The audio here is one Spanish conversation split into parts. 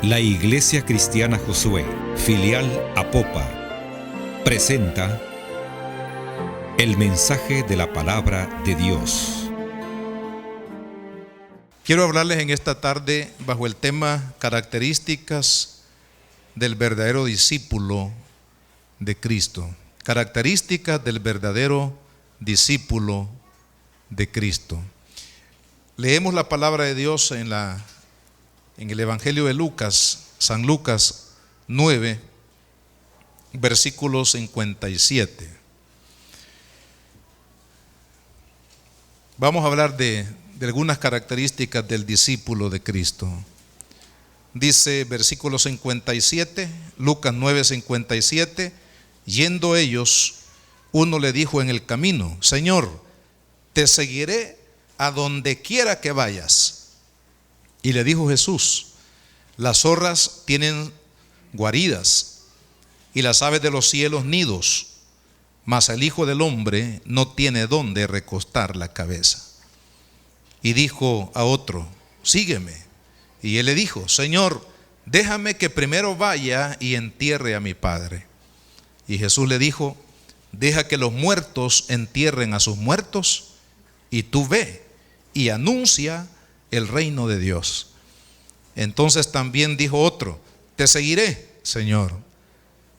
La Iglesia Cristiana Josué, filial Apopa, presenta el mensaje de la palabra de Dios. Quiero hablarles en esta tarde bajo el tema características del verdadero discípulo de Cristo. Características del verdadero discípulo de Cristo. Leemos la palabra de Dios en el Evangelio de Lucas, San Lucas 9, versículo 57. Vamos a hablar de algunas características del discípulo de Cristo. Dice versículo 57, Lucas 9, 57, yendo ellos, uno le dijo en el camino: Señor, te seguiré a donde quiera que vayas. Y le dijo Jesús: las zorras tienen guaridas y las aves de los cielos nidos, mas el Hijo del Hombre no tiene dónde recostar la cabeza. Y dijo a otro: sígueme. Y él le dijo: Señor, déjame que primero vaya y entierre a mi padre. Y Jesús le dijo: deja que los muertos entierren a sus muertos, y tú ve y anuncia el reino de Dios. Entonces también dijo otro: te seguiré, Señor,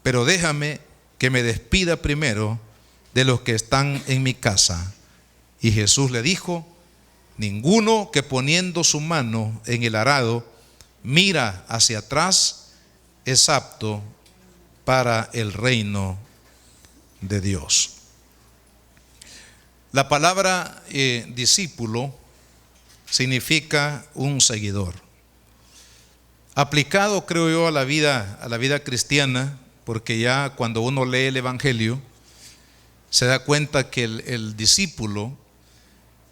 pero déjame que me despida primero de los que están en mi casa. Y Jesús le dijo: ninguno que poniendo su mano en el arado mira hacia atrás es apto para el reino de Dios. La palabra discípulo significa un seguidor. Aplicado, creo yo, a la vida cristiana, porque ya cuando uno lee el Evangelio se da cuenta que el discípulo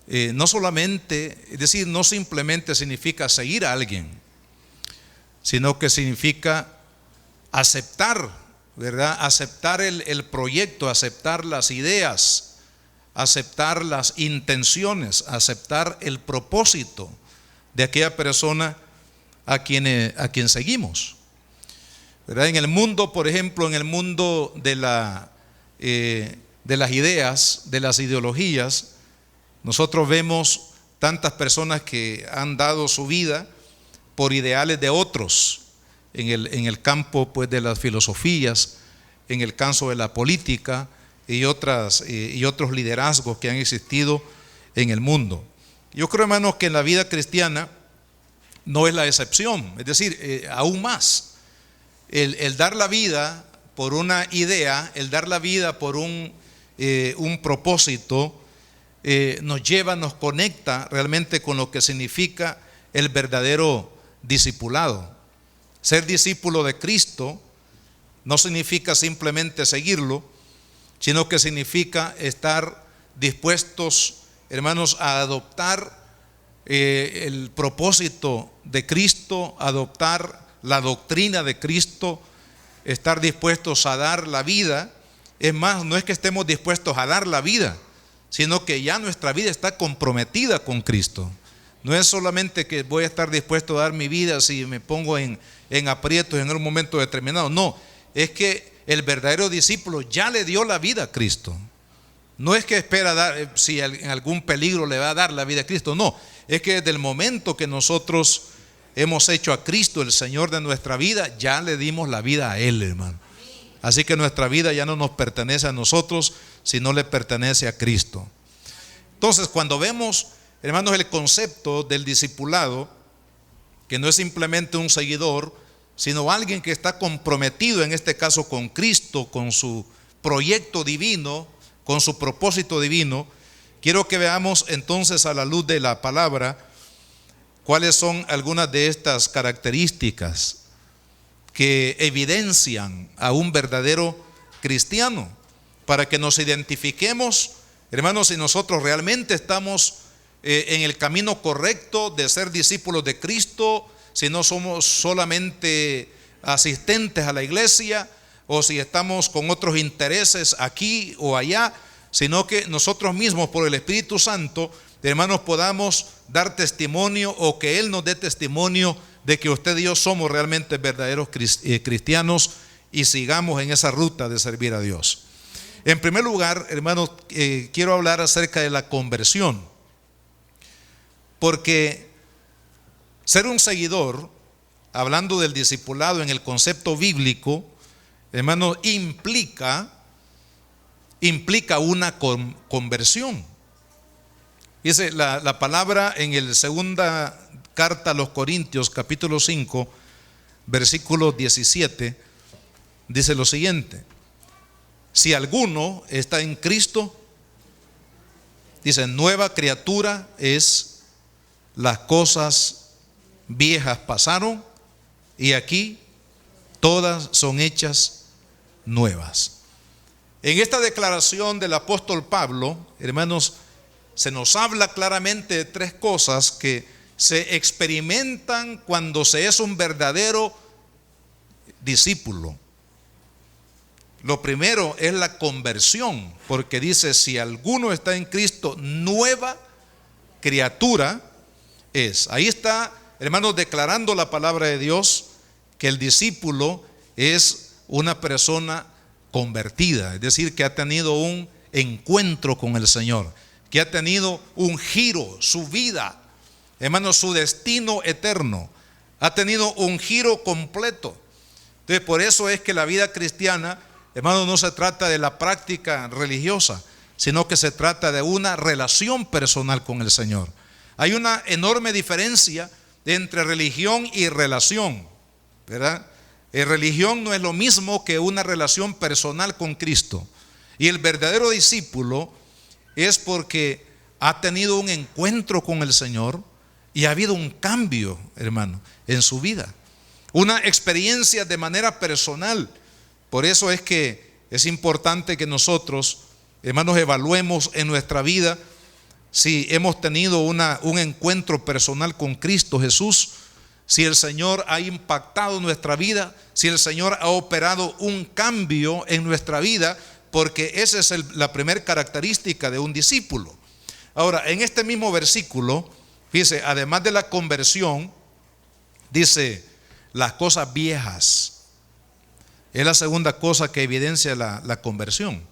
no solamente, es decir, no simplemente significa seguir a alguien, sino que significa aceptar, ¿verdad? Aceptar el proyecto, aceptar las ideas, aceptar las intenciones, aceptar el propósito de aquella persona a quien seguimos, ¿verdad? En el mundo, por ejemplo, en el mundo de las ideas, de las ideologías, nosotros vemos tantas personas que han dado su vida por ideales de otros, en el campo pues de las filosofías, en el campo de la política y otros liderazgos que han existido en el mundo. Yo creo, hermanos, que en la vida cristiana no es la excepción. Es decir, aún más, el dar la vida por una idea, el dar la vida por un propósito, nos lleva, nos conecta realmente con lo que significa el verdadero discipulado. Ser discípulo de Cristo no significa simplemente seguirlo, sino que significa estar dispuestos, hermanos, a adoptar el propósito de Cristo, adoptar la doctrina de Cristo, estar dispuestos a dar la vida. Es más, no es que estemos dispuestos a dar la vida, sino que ya nuestra vida está comprometida con Cristo. No es solamente que voy a estar dispuesto a dar mi vida si me pongo en aprietos en un momento determinado. No, es que el verdadero discípulo ya le dio la vida a Cristo. No es que espera dar, si en algún peligro le va a dar la vida a Cristo. No, es que desde el momento que nosotros hemos hecho a Cristo el Señor de nuestra vida, ya le dimos la vida a Él, hermano. Así que nuestra vida ya no nos pertenece a nosotros, sino le pertenece a Cristo. Entonces, cuando vemos, hermanos, el concepto del discipulado, que no es simplemente un seguidor, sino alguien que está comprometido, en este caso con Cristo, con su proyecto divino, con su propósito divino, quiero que veamos entonces, a la luz de la palabra, cuáles son algunas de estas características que evidencian a un verdadero cristiano, para que nos identifiquemos, hermanos, si nosotros realmente estamos en el camino correcto de ser discípulos de Cristo, si no somos solamente asistentes a la iglesia, o si estamos con otros intereses aquí o allá, sino que nosotros mismos, por el Espíritu Santo, hermanos, podamos dar testimonio, o que Él nos dé testimonio de que usted y yo somos realmente verdaderos cristianos y sigamos en esa ruta de servir a Dios. En primer lugar, hermanos, quiero hablar acerca de la conversión, porque ser un seguidor, hablando del discipulado en el concepto bíblico, hermanos, implica una conversión. Dice la palabra en el segunda carta a los Corintios, capítulo 5, versículo 17, dice lo siguiente: si alguno está en Cristo, dice, nueva criatura es, las cosas viejas pasaron y aquí todas son hechas nuevas. En esta declaración del apóstol Pablo, hermanos, se nos habla claramente de tres cosas que se experimentan cuando se es un verdadero discípulo. Lo primero es la conversión, porque dice, si alguno está en Cristo, nueva criatura es. Ahí está, hermanos, declarando la palabra de Dios que el discípulo es una persona convertida, es decir, que ha tenido un encuentro con el Señor, que ha tenido un giro, su vida, hermanos, su destino eterno, ha tenido un giro completo. Entonces, por eso es que la vida cristiana, hermanos, no se trata de la práctica religiosa, sino que se trata de una relación personal con el Señor. Hay una enorme diferencia entre religión y relación, ¿verdad? Religión no es lo mismo que una relación personal con Cristo. Y el verdadero discípulo es porque ha tenido un encuentro con el Señor y ha habido un cambio, hermano, en su vida. Una experiencia de manera personal. Por eso es que es importante que nosotros, hermanos, evaluemos en nuestra vida si hemos tenido un encuentro personal con Cristo Jesús, si el Señor ha impactado nuestra vida, si el Señor ha operado un cambio en nuestra vida, porque esa es la primera característica de un discípulo. Ahora, en este mismo versículo, fíjese, además de la conversión, dice las cosas viejas. Es la segunda cosa que evidencia la conversión.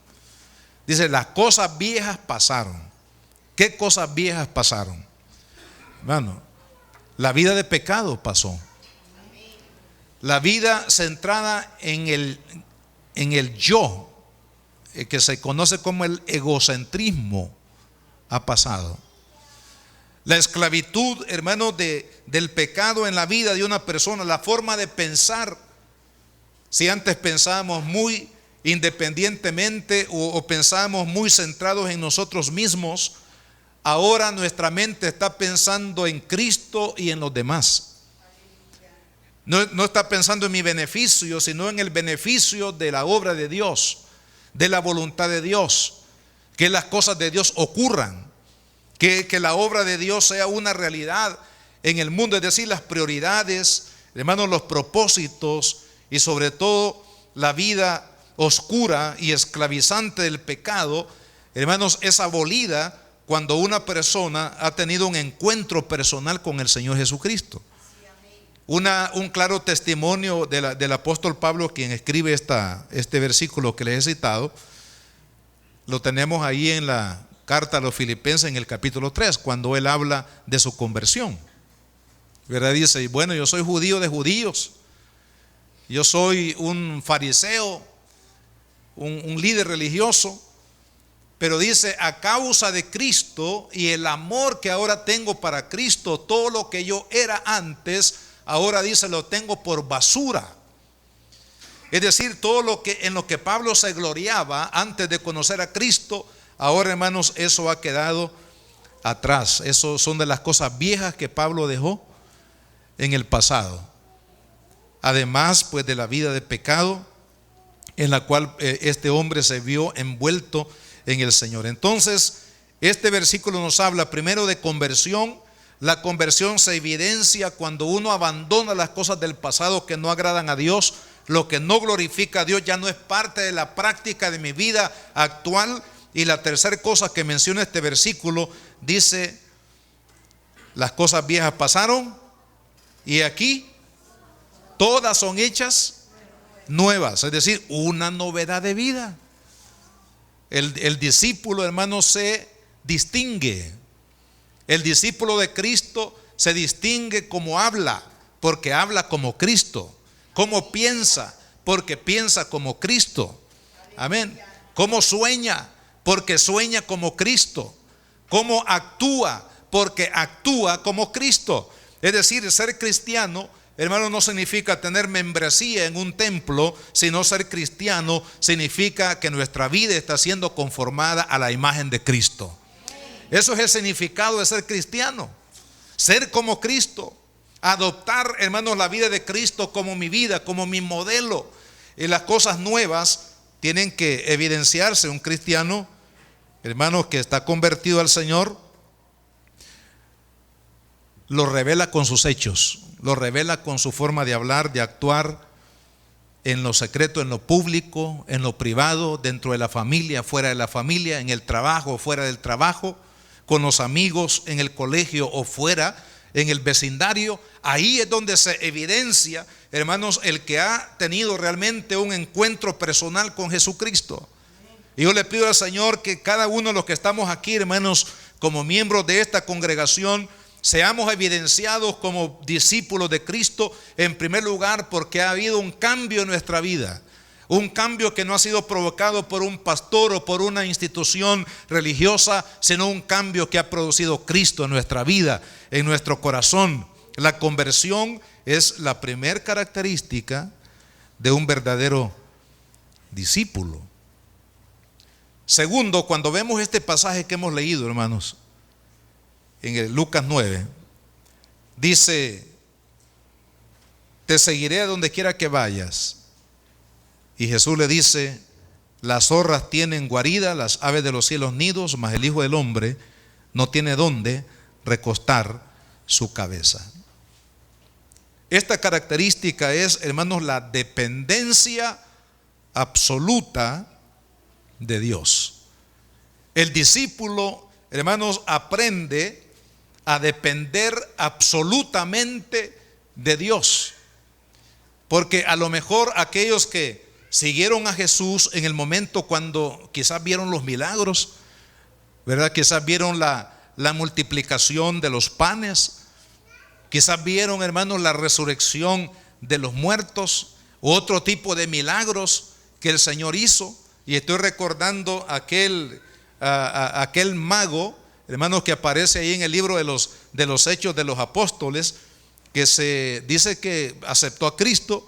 Dice, las cosas viejas pasaron. ¿Qué cosas viejas pasaron? Hermano, la vida de pecado pasó. La vida centrada en el yo, que se conoce como el egocentrismo, ha pasado. La esclavitud, hermano, del pecado en la vida de una persona, la forma de pensar. Si antes pensábamos muy independientemente o pensábamos muy centrados en nosotros mismos, ahora nuestra mente está pensando en Cristo y en los demás. No está pensando en mi beneficio, sino en el beneficio de la obra de Dios, de la voluntad de Dios, que las cosas de Dios ocurran, que la obra de Dios sea una realidad en el mundo, es decir, las prioridades, hermanos, los propósitos y sobre todo la vida oscura y esclavizante del pecado, hermanos, es abolida cuando una persona ha tenido un encuentro personal con el Señor Jesucristo. Un claro testimonio del apóstol Pablo, quien escribe este versículo que les he citado, lo tenemos ahí en la carta a los Filipenses en el capítulo 3, cuando él habla de su conversión. ¿Verdad? Dice, bueno, yo soy judío de judíos, yo soy un fariseo, un líder religioso, pero dice, a causa de Cristo y el amor que ahora tengo para Cristo, todo lo que yo era antes, ahora dice, lo tengo por basura. Es decir, todo en lo que Pablo se gloriaba antes de conocer a Cristo, ahora, hermanos, eso ha quedado atrás. Eso son de las cosas viejas que Pablo dejó en el pasado. Además, pues, de la vida de pecado en la cual este hombre se vio envuelto en el Señor. Entonces, este versículo nos habla primero de conversión. La conversión se evidencia cuando uno abandona las cosas del pasado que no agradan a Dios. Lo que no glorifica a Dios ya no es parte de la práctica de mi vida actual. Y la tercera cosa que menciona este versículo dice, las cosas viejas pasaron Y aquí todas son hechas nuevas, es decir, una novedad de vida. El discípulo, hermano, se distingue. El discípulo de Cristo se distingue como habla, porque habla como Cristo. Cómo piensa, porque piensa como Cristo. Amén. Cómo sueña, porque sueña como Cristo. Cómo actúa, porque actúa como Cristo. Es decir, ser cristiano, hermano, no significa tener membresía en un templo, sino ser cristiano significa que nuestra vida está siendo conformada a la imagen de Cristo. Eso es el significado de ser cristiano. Ser como Cristo. Adoptar, hermanos, la vida de Cristo como mi vida, como mi modelo. Y las cosas nuevas tienen que evidenciarse. Un cristiano, hermanos, que está convertido al Señor, lo revela con sus hechos, lo revela con su forma de hablar, de actuar, en lo secreto, en lo público, en lo privado, dentro de la familia, fuera de la familia, en el trabajo, fuera del trabajo, con los amigos, en el colegio o fuera, en el vecindario. Ahí es donde se evidencia, hermanos, el que ha tenido realmente un encuentro personal con Jesucristo. Y yo le pido al Señor que cada uno de los que estamos aquí, hermanos, como miembros de esta congregación, seamos evidenciados como discípulos de Cristo, en primer lugar porque ha habido un cambio en nuestra vida. Un cambio que no ha sido provocado por un pastor o por una institución religiosa, sino un cambio que ha producido Cristo en nuestra vida, en nuestro corazón. La conversión es la primera característica de un verdadero discípulo. Segundo, cuando vemos este pasaje que hemos leído, hermanos, en el Lucas 9, dice: te seguiré a donde quiera que vayas. Y Jesús le dice: las zorras tienen guarida, las aves de los cielos nidos, mas el Hijo del Hombre no tiene dónde recostar su cabeza. Esta característica es, hermanos, la dependencia absoluta de Dios. El discípulo, hermanos, aprende a depender absolutamente de Dios. Porque a lo mejor aquellos que siguieron a Jesús en el momento cuando quizás vieron los milagros, ¿verdad? Quizás vieron la multiplicación de los panes, quizás vieron, hermanos, la resurrección de los muertos, u otro tipo de milagros que el Señor hizo. Y estoy recordando aquel mago, hermanos, que aparece ahí en el libro de los Hechos de los Apóstoles, que se dice que aceptó a Cristo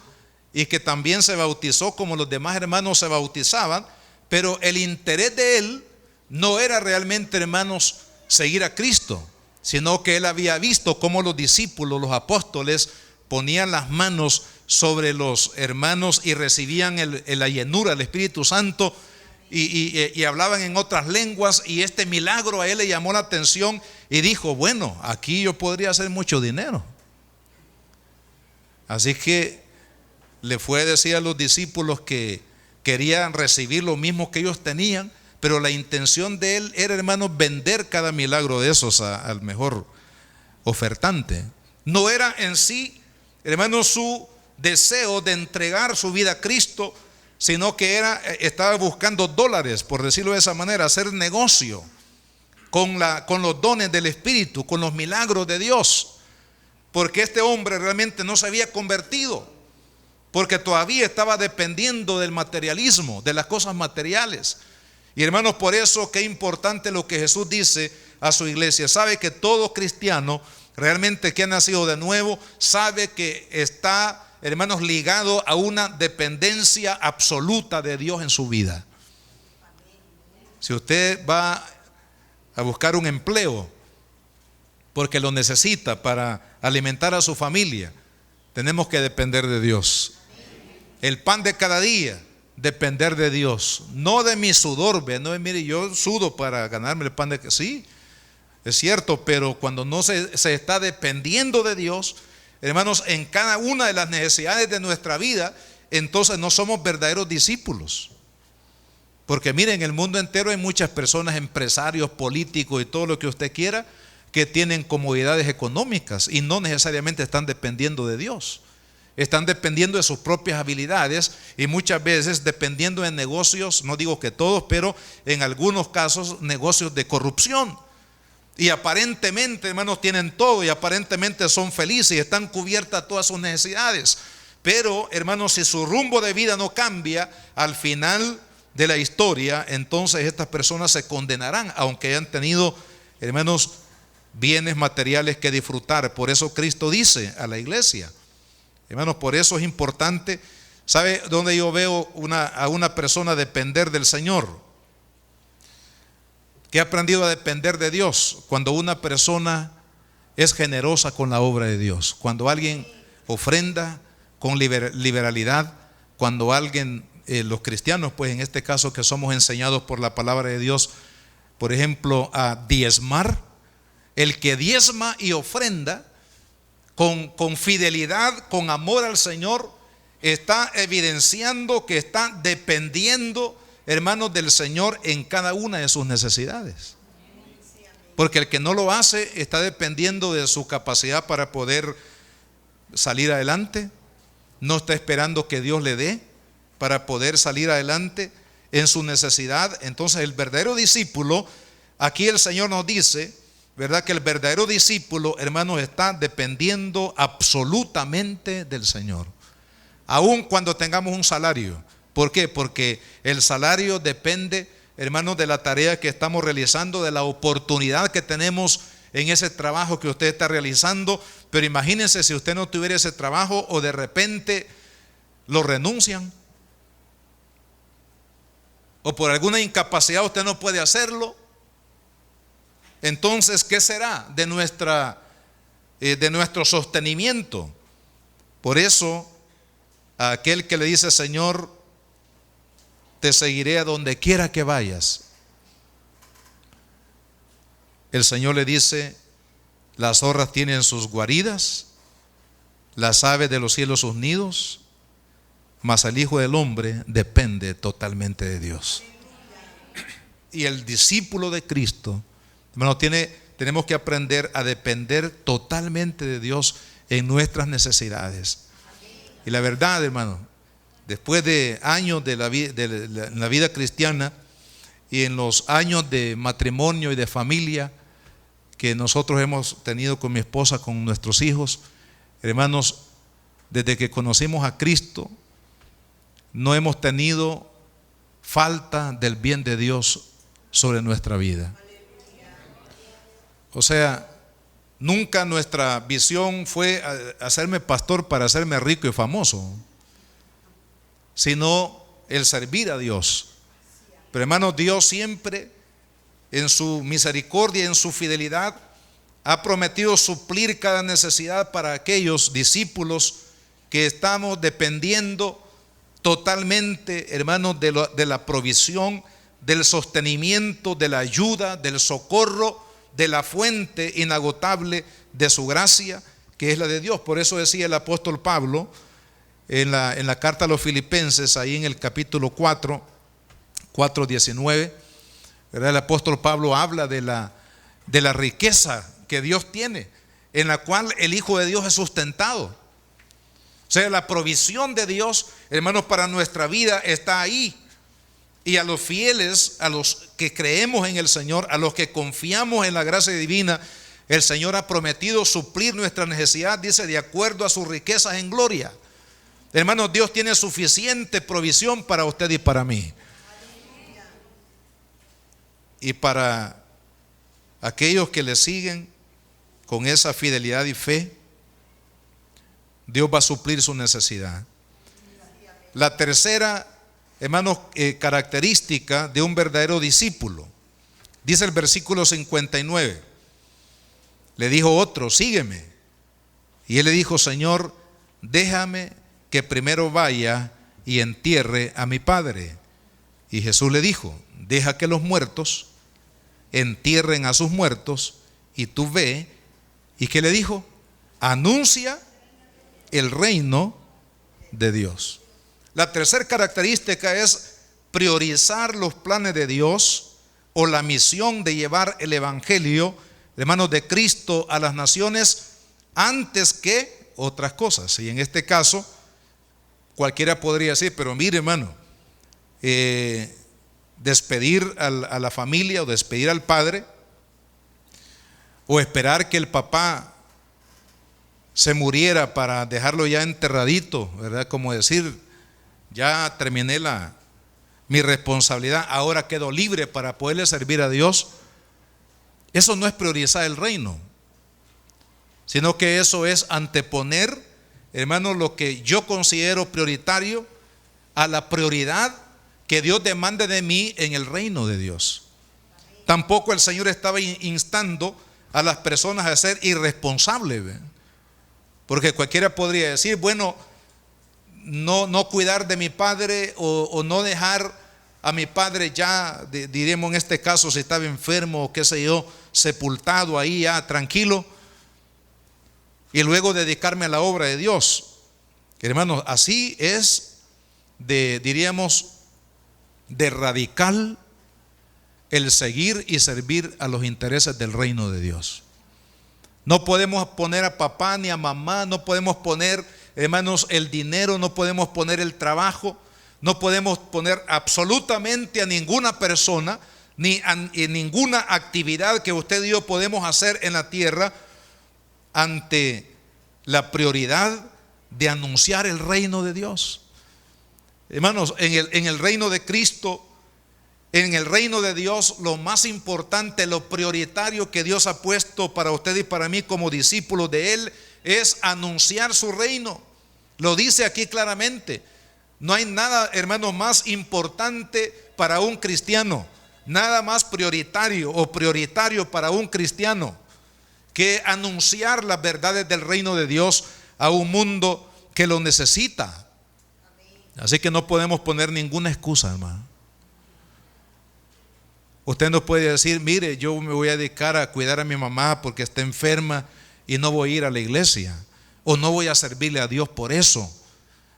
y que también se bautizó como los demás hermanos se bautizaban, pero el interés de él no era realmente, hermanos, seguir a Cristo, sino que él había visto cómo los discípulos, los apóstoles, ponían las manos sobre los hermanos y recibían la llenura del Espíritu Santo y hablaban en otras lenguas, y este milagro a él le llamó la atención y dijo: bueno, aquí yo podría hacer mucho dinero. Así que le fue a decir a los discípulos que querían recibir lo mismo que ellos tenían, pero la intención de él era, hermanos, vender cada milagro de esos al mejor ofertante. No era en sí, hermanos, su deseo de entregar su vida a Cristo, sino que estaba buscando dólares, por decirlo de esa manera, hacer negocio con los dones del Espíritu, con los milagros de Dios. Porque este hombre realmente no se había convertido, porque todavía estaba dependiendo del materialismo, de las cosas materiales. Y hermanos, por eso qué importante lo que Jesús dice a su iglesia. Sabe que todo cristiano realmente que ha nacido de nuevo sabe que está, hermanos, ligado a una dependencia absoluta de Dios en su vida. Si usted va a buscar un empleo porque lo necesita para alimentar a su familia, tenemos que depender de Dios. El pan de cada día, depender de Dios, no de mi sudor. No, mire, yo sudo para ganarme el pan de... Sí, es cierto, pero cuando no se está dependiendo de Dios, hermanos, en cada una de las necesidades de nuestra vida, entonces no somos verdaderos discípulos. Porque miren, en el mundo entero hay muchas personas, empresarios, políticos y todo lo que usted quiera, que tienen comodidades económicas y no necesariamente están dependiendo de Dios. Están dependiendo de sus propias habilidades y muchas veces dependiendo de negocios, no digo que todos, pero en algunos casos negocios de corrupción. Y aparentemente, hermanos, tienen todo y aparentemente son felices y están cubiertas todas sus necesidades. Pero, hermanos, si su rumbo de vida no cambia, al final de la historia, entonces estas personas se condenarán, aunque hayan tenido, hermanos, bienes materiales que disfrutar. Por eso Cristo dice a la iglesia, hermanos, por eso es importante. ¿Sabe dónde yo veo a una persona depender del Señor? Que ha aprendido a depender de Dios. Cuando una persona es generosa con la obra de Dios, cuando alguien ofrenda con liberalidad, cuando alguien, los cristianos, pues en este caso que somos enseñados por la palabra de Dios, por ejemplo, a diezmar. El que diezma y ofrenda con fidelidad, con amor al Señor, está evidenciando que está dependiendo, hermanos, del Señor en cada una de sus necesidades. Porque el que no lo hace está dependiendo de su capacidad para poder salir adelante. No está esperando que Dios le dé para poder salir adelante en su necesidad. Entonces el verdadero discípulo, aquí el Señor nos dice, ¿verdad?, que el verdadero discípulo, hermanos, está dependiendo absolutamente del Señor. Aun cuando tengamos un salario. ¿Por qué? Porque el salario depende, hermanos, de la tarea que estamos realizando, de la oportunidad que tenemos en ese trabajo que usted está realizando. Pero imagínense si usted no tuviera ese trabajo o de repente lo renuncian, o por alguna incapacidad usted no puede hacerlo. Entonces, ¿qué será de nuestro sostenimiento? Por eso, a aquel que le dice: Señor, te seguiré a donde quiera que vayas, el Señor le dice: las zorras tienen sus guaridas, las aves de los cielos sus nidos, mas el Hijo del Hombre depende totalmente de Dios. Y el discípulo de Cristo, hermano, tenemos que aprender a depender totalmente de Dios en nuestras necesidades. Y la verdad, hermano, después de años de la vida cristiana y en los años de matrimonio y de familia que nosotros hemos tenido con mi esposa, con nuestros hijos, hermanos, desde que conocimos a Cristo, no hemos tenido falta del bien de Dios sobre nuestra vida. O sea, nunca nuestra visión fue hacerme pastor para hacerme rico y famoso, sino el servir a Dios. Pero hermanos, Dios siempre en su misericordia, en su fidelidad, ha prometido suplir cada necesidad para aquellos discípulos que estamos dependiendo totalmente, hermanos, de la provisión, del sostenimiento, de la ayuda, del socorro, de la fuente inagotable de su gracia, que es la de Dios. Por eso decía el apóstol Pablo en la carta a los Filipenses, ahí en el capítulo 4:19, ¿verdad? El apóstol Pablo habla de la riqueza que Dios tiene, en la cual el Hijo de Dios es sustentado. O sea, la provisión de Dios, hermanos, para nuestra vida está ahí. Y a los fieles, a los que creemos en el Señor, a los que confiamos en la gracia divina, el Señor ha prometido suplir nuestra necesidad, dice, de acuerdo a sus riquezas en gloria. Hermanos, Dios tiene suficiente provisión para usted y para mí. Y para aquellos que le siguen con esa fidelidad y fe, Dios va a suplir su necesidad. La tercera, hermanos, característica de un verdadero discípulo, dice el versículo 59, le dijo otro: sígueme. Y él le dijo: Señor, déjame que primero vaya y entierre a mi padre. Y Jesús le dijo: deja que los muertos entierren a sus muertos, y tú ve. ¿Y qué le dijo? Anuncia el reino de Dios. La tercera característica es priorizar los planes de Dios o la misión de llevar el evangelio, hermanos, de Cristo a las naciones antes que otras cosas. Y en este caso, cualquiera podría decir, pero mire, hermano, despedir a la familia o despedir al padre, o esperar que el papá se muriera para dejarlo ya enterradito, ¿verdad? Como decir, ya terminé mi responsabilidad, ahora quedo libre para poderle servir a Dios. Eso no es priorizar el reino, sino que eso es anteponer, hermanos, lo que yo considero prioritario a la prioridad que Dios demande de mí en el reino de Dios. Tampoco el Señor estaba instando a las personas a ser irresponsables, ¿ve? Porque cualquiera podría decir, bueno, no cuidar de mi padre o no dejar a mi padre ya, diríamos en este caso, si estaba enfermo o qué sé yo, sepultado ahí ya tranquilo, y luego dedicarme a la obra de Dios. Hermanos, así es diríamos, de radical el seguir y servir a los intereses del reino de Dios. No podemos poner a papá ni a mamá, no podemos poner, hermanos, el dinero, no podemos poner el trabajo, no podemos poner absolutamente a ninguna persona ni en ninguna actividad que usted y yo podemos hacer en la tierra ante la prioridad de anunciar el reino de Dios. Hermanos, en el reino de Cristo, en el reino de Dios, lo más importante, lo prioritario que Dios ha puesto para usted y para mí como discípulos de Él es anunciar su reino. Lo dice aquí claramente. No hay nada, hermanos, más importante para un cristiano, nada más prioritario o prioritario para un cristiano que anunciar las verdades del reino de Dios a un mundo que lo necesita. Así que no podemos poner ninguna excusa, hermano. Usted no puede decir, mire, yo me voy a dedicar a cuidar a mi mamá porque está enferma y no voy a ir a la iglesia, o no voy a servirle a Dios por eso,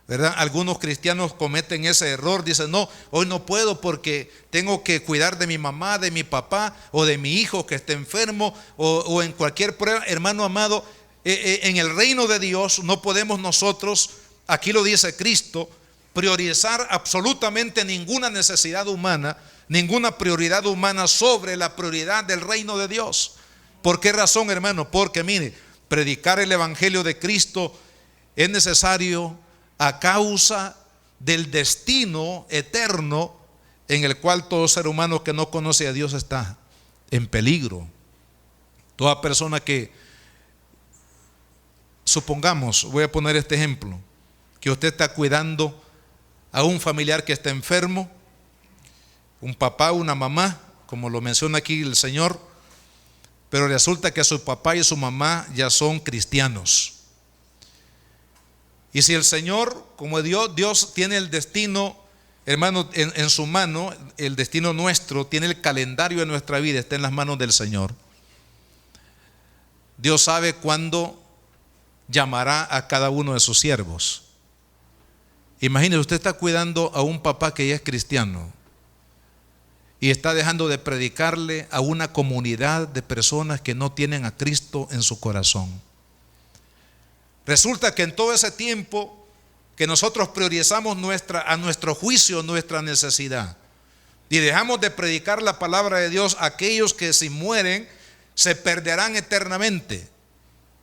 ¿verdad? Algunos cristianos cometen ese error, dicen, no, hoy no puedo porque tengo que cuidar de mi mamá, de mi papá o de mi hijo que está enfermo, o en cualquier prueba. Hermano amado, en el reino de Dios no podemos nosotros, aquí lo dice Cristo, priorizar absolutamente ninguna necesidad humana, ninguna prioridad humana sobre la prioridad del reino de Dios. ¿Por qué razón, hermano? Porque mire, predicar el evangelio de Cristo es necesario a causa del destino eterno en el cual todo ser humano que no conoce a Dios está en peligro. Toda persona que, supongamos, voy a poner este ejemplo, que usted está cuidando a un familiar que está enfermo, un papá, una mamá, como lo menciona aquí el Señor, pero resulta que su papá y su mamá ya son cristianos. Y si el Señor, como Dios tiene el destino, hermano, en su mano, el destino nuestro, tiene el calendario de nuestra vida, está en las manos del Señor. Dios sabe cuándo llamará a cada uno de sus siervos. Imagínese, usted está cuidando a un papá que ya es cristiano y está dejando de predicarle a una comunidad de personas que no tienen a Cristo en su corazón. Resulta que en todo ese tiempo que nosotros priorizamos a nuestro juicio, nuestra necesidad, y dejamos de predicar la palabra de Dios a aquellos que si mueren se perderán eternamente,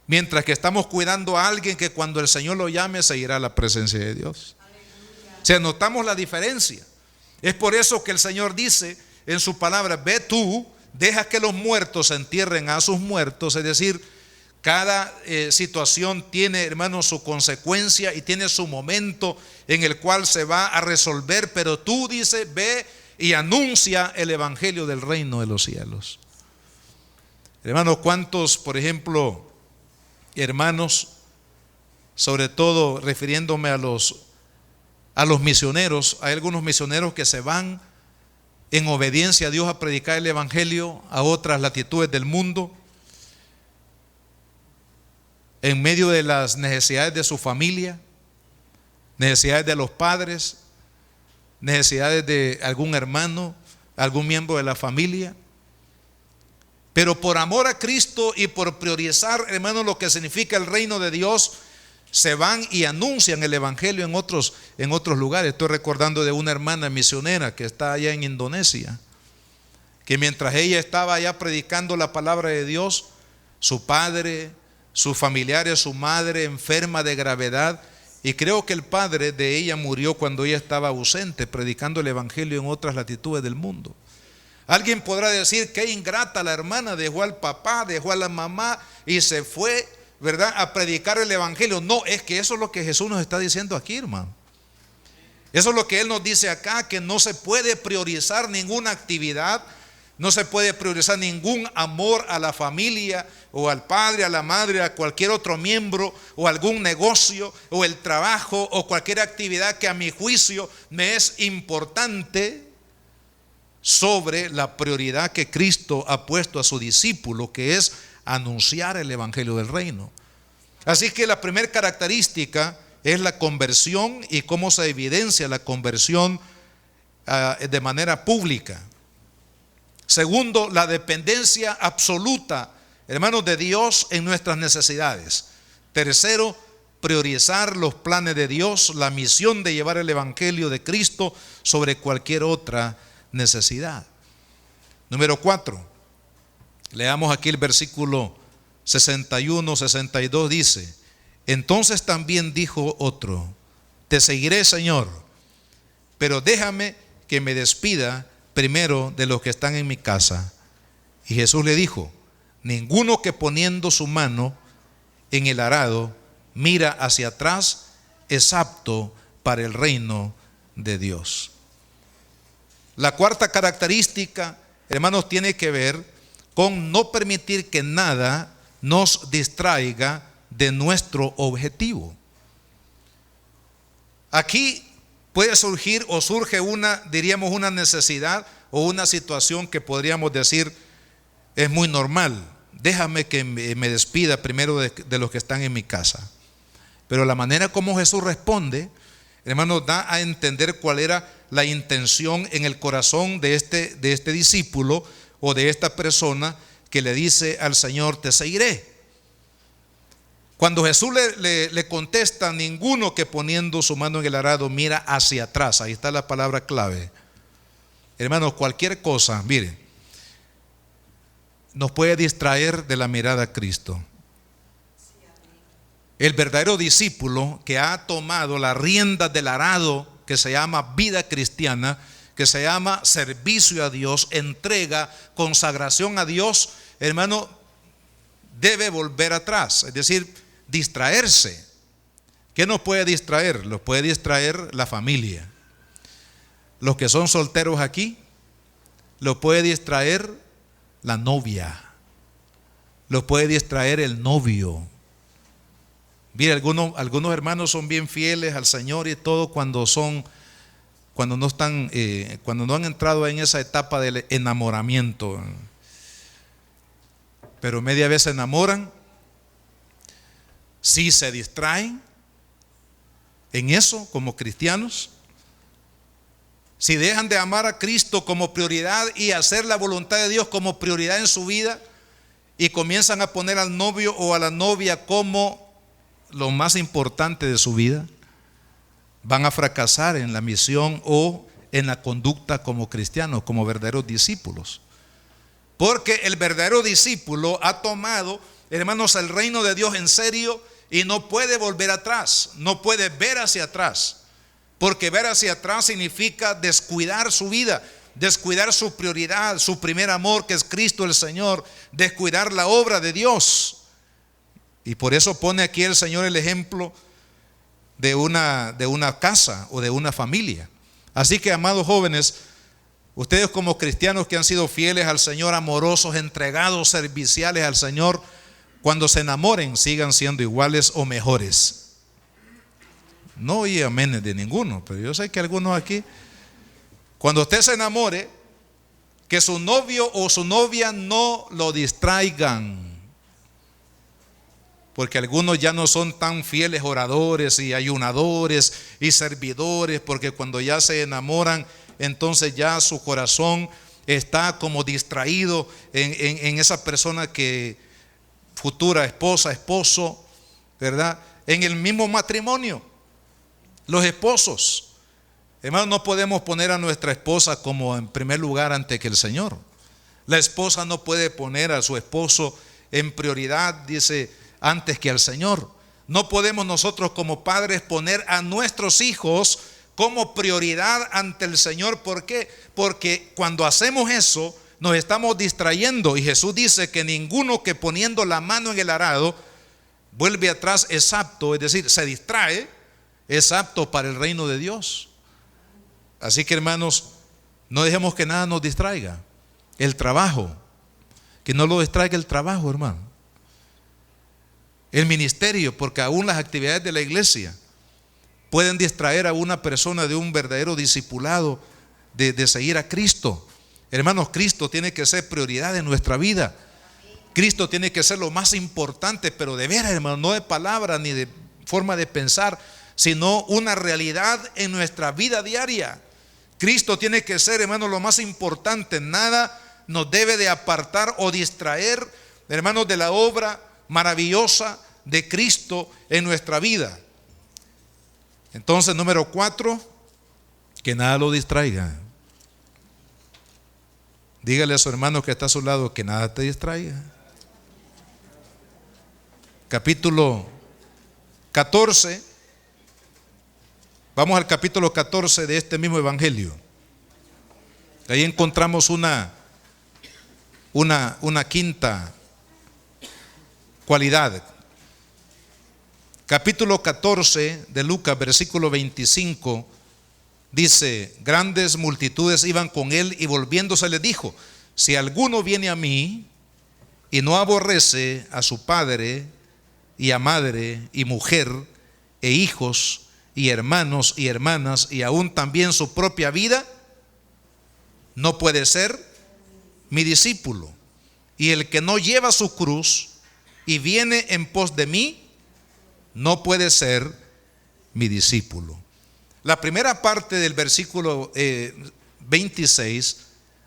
mientras que estamos cuidando a alguien que cuando el Señor lo llame se irá a la presencia de Dios. O sea, notamos la diferencia. Es por eso que el Señor dice en su palabra, ve tú, deja que los muertos entierren a sus muertos. Es decir, cada situación tiene, hermano, su consecuencia y tiene su momento en el cual se va a resolver, pero tú, dice, ve y anuncia el evangelio del reino de los cielos. Hermano, ¿cuántos, por ejemplo, hermanos, sobre todo refiriéndome a los misioneros, hay algunos misioneros que se van en obediencia a Dios a predicar el evangelio a otras latitudes del mundo, en medio de las necesidades de su familia, necesidades de los padres, necesidades de algún hermano, algún miembro de la familia, Pero por amor a Cristo y por priorizar, hermanos, lo que significa el reino de Dios, se van y anuncian el evangelio en otros lugares. Estoy recordando de una hermana misionera que está allá en Indonesia, que mientras ella estaba allá predicando la palabra de Dios, su padre, sus familiares, su madre enferma de gravedad, y creo que el padre de ella murió cuando ella estaba ausente predicando el evangelio en otras latitudes del mundo. Alguien podrá decir: qué ingrata la hermana, dejó al papá, dejó a la mamá y se fue, ¿verdad?, a predicar el evangelio. No, es que eso es lo que Jesús nos está diciendo aquí, hermano. Eso es lo que Él nos dice acá, que no se puede priorizar ninguna actividad, no se puede priorizar ningún amor a la familia o al padre, a la madre, a cualquier otro miembro, o algún negocio o el trabajo o cualquier actividad que a mi juicio me es importante sobre la prioridad que Cristo ha puesto a su discípulo, que es anunciar el evangelio del reino. Así que la primera característica es la conversión y cómo se evidencia la conversión de manera pública. Segundo, la dependencia absoluta, hermanos, de Dios en nuestras necesidades. Tercero, priorizar los planes de Dios, la misión de llevar el evangelio de Cristo sobre cualquier otra necesidad. Número 4, leamos aquí el versículo 61, 62, dice: entonces también dijo otro: te seguiré, Señor, pero déjame que me despida primero de los que están en mi casa. Y Jesús le dijo: ninguno que poniendo su mano en el arado mira hacia atrás es apto para el reino de Dios. La cuarta característica, hermanos, tiene que ver con no permitir que nada nos distraiga de nuestro objetivo. Aquí puede surgir o surge una necesidad o una situación que podríamos decir es muy normal. Déjame que me despida primero de los que están en mi casa. Pero la manera como Jesús responde, hermanos, da a entender cuál era la intención en el corazón de este discípulo o de esta persona que le dice al Señor: te seguiré. Cuando Jesús le contesta: ninguno que poniendo su mano en el arado mira hacia atrás, ahí está la palabra clave. Hermanos, cualquier cosa, mire, nos puede distraer de la mirada a Cristo. El verdadero discípulo que ha tomado la rienda del arado que se llama vida cristiana, que se llama servicio a Dios, entrega, consagración a Dios, hermano, debe volver atrás, es decir, distraerse. ¿Qué nos puede distraer? Nos puede distraer la familia. Los que son solteros aquí, los puede distraer la novia, los puede distraer el novio. Mire, algunos hermanos son bien fieles al Señor y todo cuando no han entrado en esa etapa del enamoramiento. Pero media vez se enamoran, sí se distraen en eso como cristianos. Si dejan de amar a Cristo como prioridad y hacer la voluntad de Dios como prioridad en su vida y comienzan a poner al novio o a la novia como lo más importante de su vida, van a fracasar en la misión o en la conducta como cristianos, como verdaderos discípulos. Porque el verdadero discípulo ha tomado, hermanos, el reino de Dios en serio y no puede volver atrás, no puede ver hacia atrás. Porque ver hacia atrás significa descuidar su vida, descuidar su prioridad, su primer amor, que es Cristo el Señor, descuidar la obra de Dios. Y por eso pone aquí el Señor el ejemplo de una casa o de una familia. Así que, amados jóvenes, ustedes como cristianos que han sido fieles al Señor, amorosos, entregados, serviciales al Señor, cuando se enamoren, sigan siendo iguales o mejores. No oí amén de ninguno, pero yo sé que algunos aquí, cuando usted se enamore, que su novio o su novia no lo distraigan. Porque algunos ya no son tan fieles oradores y ayunadores y servidores, porque cuando ya se enamoran, entonces ya su corazón está como distraído en esa persona que futura esposa, esposo, ¿verdad? En el mismo matrimonio, los esposos, hermanos, no podemos poner a nuestra esposa como en primer lugar ante que el Señor. La esposa no puede poner a su esposo en prioridad, dice, antes que al Señor. No podemos nosotros como padres poner a nuestros hijos como prioridad ante el Señor. ¿Por qué? Porque cuando hacemos eso nos estamos distrayendo, y Jesús dice que ninguno que poniendo la mano en el arado vuelve atrás es apto, es decir, se distrae, es apto para el reino de Dios. Así que, hermanos, no dejemos que nada nos distraiga. El trabajo, que no lo distraiga el trabajo, hermano. El ministerio, porque aún las actividades de la iglesia pueden distraer a una persona de un verdadero discipulado, de seguir a Cristo. Hermanos, Cristo tiene que ser prioridad en nuestra vida. Cristo tiene que ser lo más importante, pero de veras, hermano, no de palabra ni de forma de pensar, sino una realidad en nuestra vida diaria. Cristo tiene que ser, hermano, lo más importante. Nada nos debe de apartar o distraer, hermanos, de la obra maravillosa de Cristo en nuestra vida. Entonces, número 4, que nada lo distraiga. Dígale a su hermano que está a su lado que nada te distraiga. Capítulo 14. Vamos al capítulo 14 de este mismo evangelio. Ahí encontramos una quinta cualidad. Capítulo 14 de Lucas, versículo 25, dice: grandes multitudes iban con él, y volviéndose les dijo: si alguno viene a mí y no aborrece a su padre y a madre y mujer e hijos y hermanos y hermanas y aún también su propia vida, no puede ser mi discípulo. Y el que no lleva su cruz y viene en pos de mí, no puede ser mi discípulo. La primera parte del versículo 26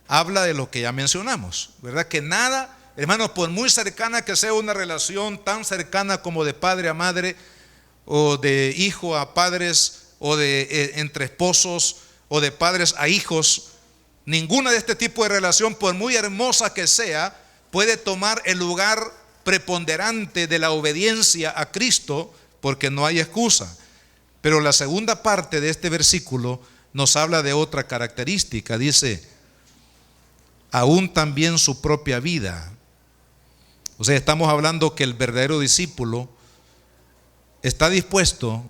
habla de lo que ya mencionamos, ¿verdad? Que nada, hermanos, por muy cercana que sea una relación, tan cercana como de padre a madre, o de hijo a padres, o de entre esposos, o de padres a hijos, ninguna de este tipo de relación, por muy hermosa que sea, puede tomar el lugar preponderante de la obediencia a Cristo, porque no hay excusa. Pero la segunda parte de este versículo nos habla de otra característica. Dice: aún también su propia vida. O sea, estamos hablando que el verdadero discípulo está dispuesto,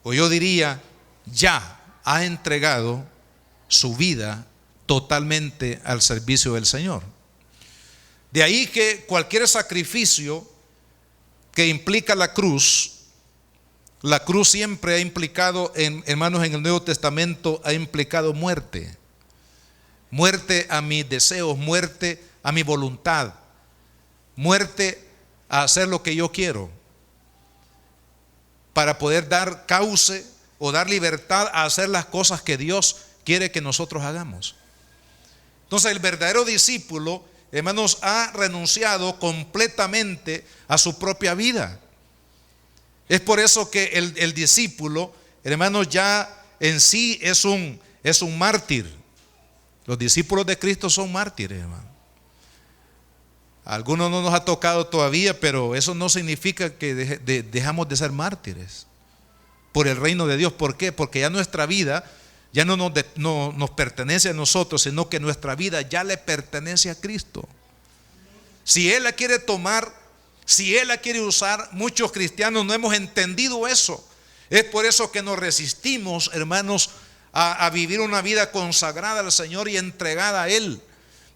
o yo diría, ya ha entregado su vida totalmente al servicio del Señor. De ahí que cualquier sacrificio que implica la cruz siempre ha implicado, hermanos, en el Nuevo Testamento ha implicado muerte. Muerte a mis deseos, muerte a mi voluntad, muerte a hacer lo que yo quiero, para poder dar cauce o dar libertad a hacer las cosas que Dios quiere que nosotros hagamos. Entonces, el verdadero discípulo, hermanos, ha renunciado completamente a su propia vida. Es por eso que el discípulo, hermanos, ya en sí es un mártir. Los discípulos de Cristo son mártires, hermano. A algunos no nos ha tocado todavía, pero eso no significa que dejamos de ser mártires por el reino de Dios. ¿Por qué? Porque ya nuestra vida ya no nos pertenece a nosotros, sino que nuestra vida ya le pertenece a Cristo. Si Él la quiere tomar, si Él la quiere usar, muchos cristianos no hemos entendido eso. Es por eso que nos resistimos, hermanos, a vivir una vida consagrada al Señor y entregada a Él.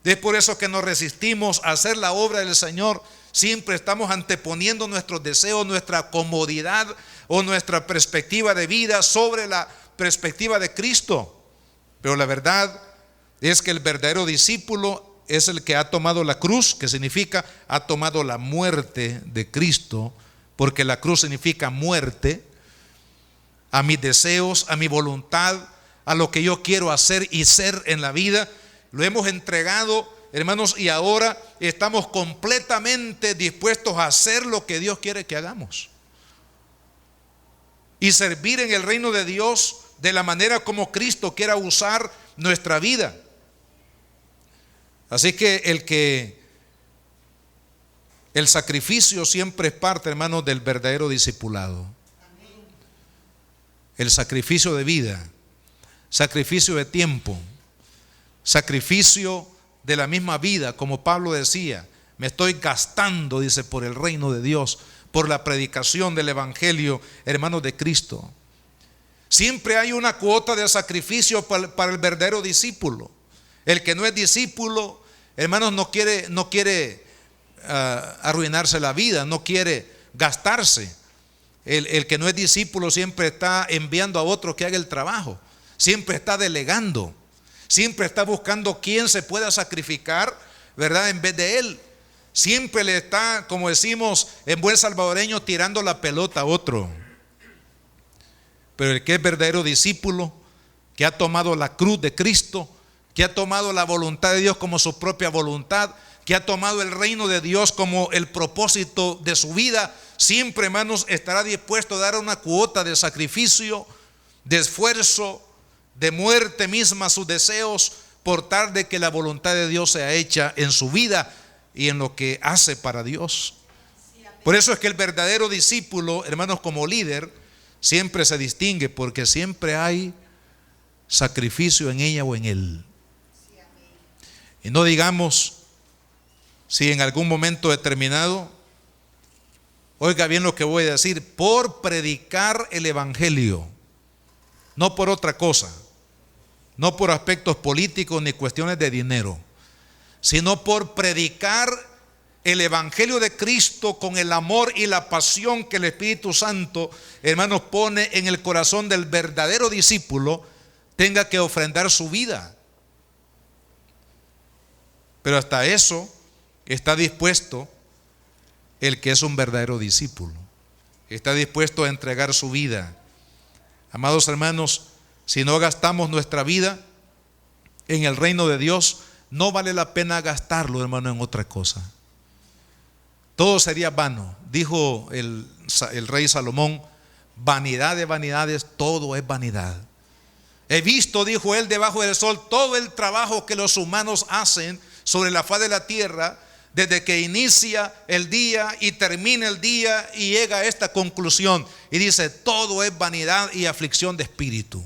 Es por eso que nos resistimos a hacer la obra del Señor. Siempre estamos anteponiendo nuestros deseos, nuestra comodidad o nuestra perspectiva de vida sobre la perspectiva de Cristo. Pero la verdad es que el verdadero discípulo es el que ha tomado la cruz, que significa ha tomado la muerte de Cristo, porque la cruz significa muerte a mis deseos, a mi voluntad, a lo que yo quiero hacer y ser en la vida. lo hemos entregado, hermanos, y ahora estamos completamente dispuestos a hacer lo que Dios quiere que hagamos y servir en el reino de Dios de la manera como Cristo quiera usar nuestra vida. Así que el sacrificio siempre es parte, hermanos, del verdadero discipulado. El sacrificio de vida, sacrificio de tiempo, sacrificio de la misma vida, como Pablo decía, me estoy gastando, dice, por el reino de Dios, por la predicación del evangelio, hermanos, de Cristo. Siempre hay una cuota de sacrificio para el verdadero discípulo. El que no es discípulo, hermanos, no quiere arruinarse la vida, no quiere gastarse. El que no es discípulo siempre está enviando a otro que haga el trabajo, siempre está delegando, siempre está buscando quién se pueda sacrificar, ¿verdad?, en vez de él. Siempre le está, como decimos en buen salvadoreño, tirando la pelota a otro. Pero el que es verdadero discípulo, que ha tomado la cruz de Cristo, que ha tomado la voluntad de Dios como su propia voluntad, que ha tomado el reino de Dios como el propósito de su vida, siempre, hermanos, estará dispuesto a dar una cuota de sacrificio, de esfuerzo, de muerte misma a sus deseos, por tal de que la voluntad de Dios sea hecha en su vida y en lo que hace para Dios. Por eso es que el verdadero discípulo, hermanos, como líder, siempre se distingue, porque siempre hay sacrificio en ella o en él. Y no digamos, si en algún momento determinado, oiga bien lo que voy a decir, por predicar el evangelio, no por otra cosa, no por aspectos políticos ni cuestiones de dinero, sino por predicar el evangelio de Cristo con el amor y la pasión que el Espíritu Santo, hermanos, pone en el corazón del verdadero discípulo, tenga que ofrendar su vida. Pero hasta eso está dispuesto el que es un verdadero discípulo. Está dispuesto a entregar su vida. Amados hermanos, si no gastamos nuestra vida en el reino de Dios, no vale la pena gastarlo, hermano, en otra cosa. Todo sería vano. Dijo el rey Salomón, vanidad de vanidades, todo es vanidad. He visto, dijo él, debajo del sol todo el trabajo que los humanos hacen sobre la faz de la tierra, desde que inicia el día y termina el día y llega a esta conclusión. Y dice, todo es vanidad y aflicción de espíritu.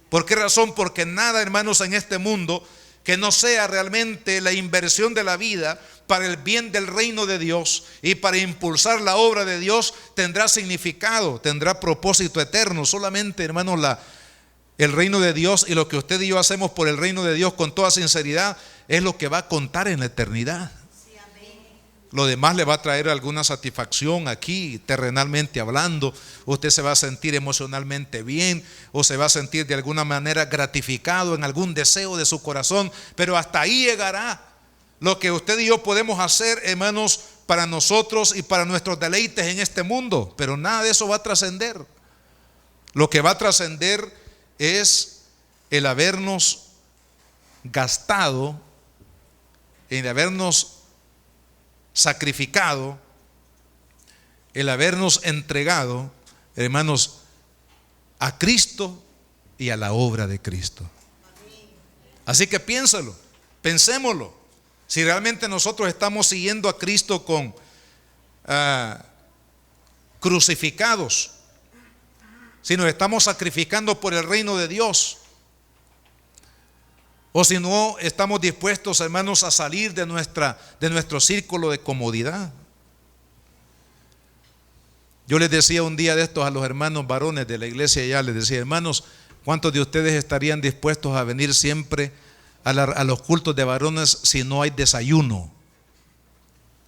¿Por qué razón? Porque nada, hermanos, en este mundo que no sea realmente la inversión de la vida para el bien del reino de Dios y para impulsar la obra de Dios tendrá significado, tendrá propósito eterno. Solamente, hermanos, el reino de Dios y lo que usted y yo hacemos por el reino de Dios con toda sinceridad es lo que va a contar en la eternidad. Lo demás le va a traer alguna satisfacción aquí, terrenalmente hablando. Usted se va a sentir emocionalmente bien o se va a sentir de alguna manera gratificado en algún deseo de su corazón. Pero hasta ahí llegará lo que usted y yo podemos hacer, hermanos, para nosotros y para nuestros deleites en este mundo. Pero nada de eso va a trascender. Lo que va a trascender es el habernos gastado, el habernos sacrificado, el habernos entregado, hermanos, a Cristo y a la obra de Cristo. Así que piénsalo, pensémoslo. Si realmente nosotros estamos siguiendo a Cristo con crucificados, si nos estamos sacrificando por el reino de Dios, o si no estamos dispuestos, hermanos, a salir de nuestro círculo de comodidad. Yo les decía un día de estos a los hermanos varones de la iglesia allá, les decía, hermanos, ¿cuántos de ustedes estarían dispuestos a venir siempre a los cultos de varones si no hay desayuno?